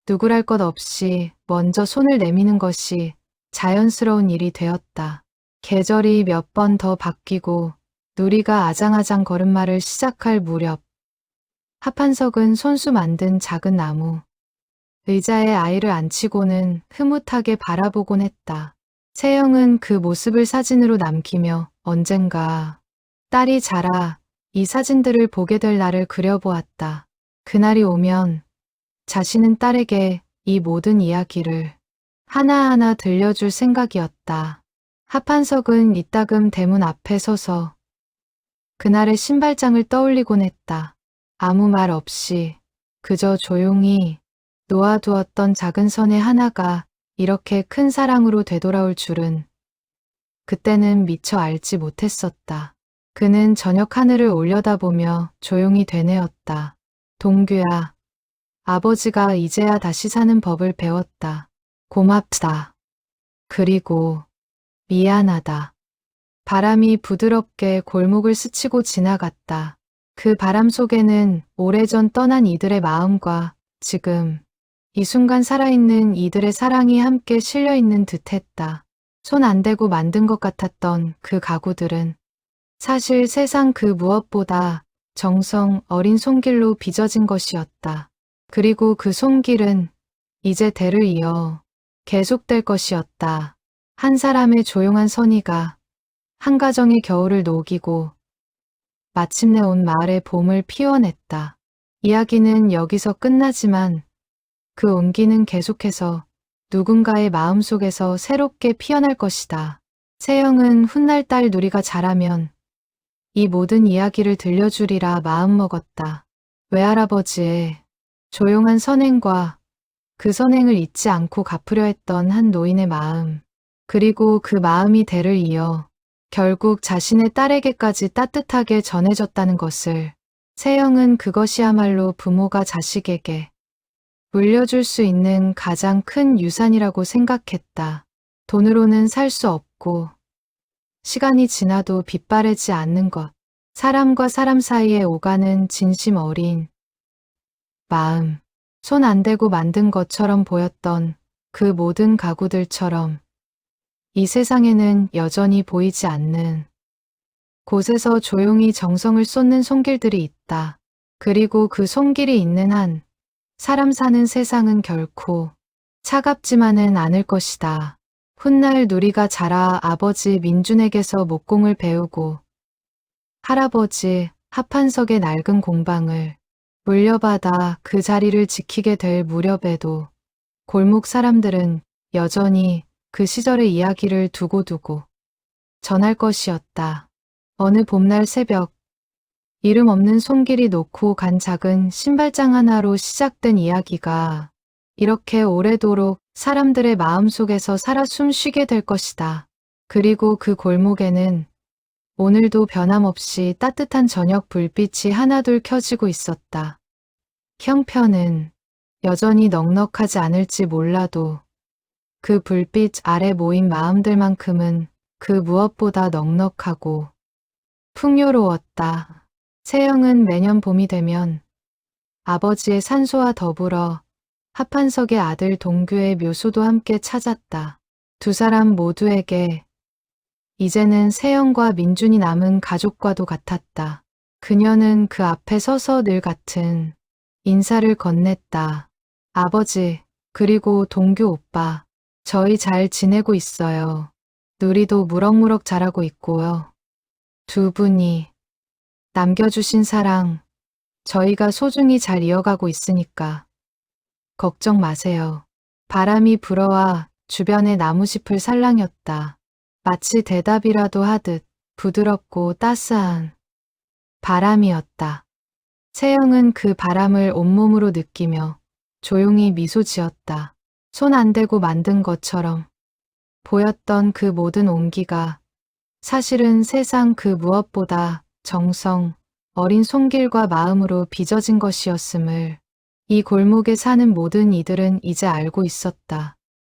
누구랄 것 없이 먼저 손을 내미는 것이 자연스러운 일이 되었다. 계절이 몇 번 더 바뀌고 누리가 아장아장 걸음마를 시작할 무렵 합한석은 손수 만든 작은 나무 의자에 아이를 앉히고는 흐뭇하게 바라보곤 했다. 세영은 그 모습을 사진으로 남기며 언젠가 딸이 자라 이 사진들을 보게 될 날을 그려보았다. 그날이 오면 자신은 딸에게 이 모든 이야기를 하나하나 들려줄 생각이었다. 합한석은 이따금 대문 앞에 서서 그날의 신발장을 떠올리곤 했다. 아무 말 없이 그저 조용히 놓아두었던 작은 선의 하나가 이렇게 큰 사랑으로 되돌아올 줄은 그때는 미처 알지 못했었다. 그는 저녁 하늘을 올려다보며 조용히 되뇌었다. 동규야, 아버지가 이제야 다시 사는 법을 배웠다. 고맙다. 그리고 미안하다. 바람이 부드럽게 골목을 스치고 지나갔다. 그 바람 속에는 오래전 떠난 이들의 마음과 지금 이 순간 살아있는 이들의 사랑이 함께 실려있는 듯했다. 손 안 대고 만든 것 같았던 그 가구들은 사실 세상 그 무엇보다 정성 어린 손길로 빚어진 것이었다. 그리고 그 손길은 이제 대를 이어 계속될 것이었다. 한 사람의 조용한 선의가 한 가정의 겨울을 녹이고 마침내 온 마을의 봄을 피워냈다. 이야기는 여기서 끝나지만 그 온기는 계속해서 누군가의 마음속에서 새롭게 피어날 것이다. 세영은 훗날 딸 누리가 자라면 이 모든 이야기를 들려주리라 마음먹었다. 외할아버지의 조용한 선행과 그 선행을 잊지 않고 갚으려 했던 한 노인의 마음, 그리고 그 마음이 대를 이어 결국 자신의 딸에게까지 따뜻하게 전해졌다는 것을 세영은 그것이야말로 부모가 자식에게 물려줄 수 있는 가장 큰 유산이라고 생각했다. 돈으로는 살 수 없고 시간이 지나도 빛바래지 않는 것, 사람과 사람 사이에 오가는 진심 어린 마음, 손 안 대고 만든 것처럼 보였던 그 모든 가구들처럼 이 세상에는 여전히 보이지 않는 곳에서 조용히 정성을 쏟는 손길들이 있다. 그리고 그 손길이 있는 한 사람 사는 세상은 결코 차갑지만은 않을 것이다. 훗날 누리가 자라 아버지 민준에게서 목공을 배우고 할아버지 합한석의 낡은 공방을 물려받아 그 자리를 지키게 될 무렵에도 골목 사람들은 여전히 그 시절의 이야기를 두고두고 전할 것이었다. 어느 봄날 새벽, 이름 없는 손길이 놓고 간 작은 신발장 하나로 시작된 이야기가 이렇게 오래도록 사람들의 마음속에서 살아 숨쉬게 될 것이다. 그리고 그 골목에는 오늘도 변함없이 따뜻한 저녁 불빛이 하나둘 켜지고 있었다. 형편은 여전히 넉넉하지 않을지 몰라도 그 불빛 아래 모인 마음들만큼은 그 무엇보다 넉넉하고 풍요로웠다. 세영은 매년 봄이 되면 아버지의 산소와 더불어 합한석의 아들 동규의 묘소도 함께 찾았다. 두 사람 모두에게 이제는 세영과 민준이 남은 가족과도 같았다. 그녀는 그 앞에 서서 늘 같은 인사를 건넸다. 아버지, 그리고 동규 오빠, 저희 잘 지내고 있어요. 누리도 무럭무럭 자라고 있고요. 두 분이 남겨주신 사랑, 저희가 소중히 잘 이어가고 있으니까 걱정 마세요. 바람이 불어와 주변의 나무숲을 살랑였다. 마치 대답이라도 하듯 부드럽고 따스한 바람이었다. 세영은 그 바람을 온몸으로 느끼며 조용히 미소 지었다. 손 안 대고 만든 것처럼 보였던 그 모든 온기가 사실은 세상 그 무엇보다 정성, 어린 손길과 마음으로 빚어진 것이었음을 이 골목에 사는 모든 이들은 이제 알고 있었다.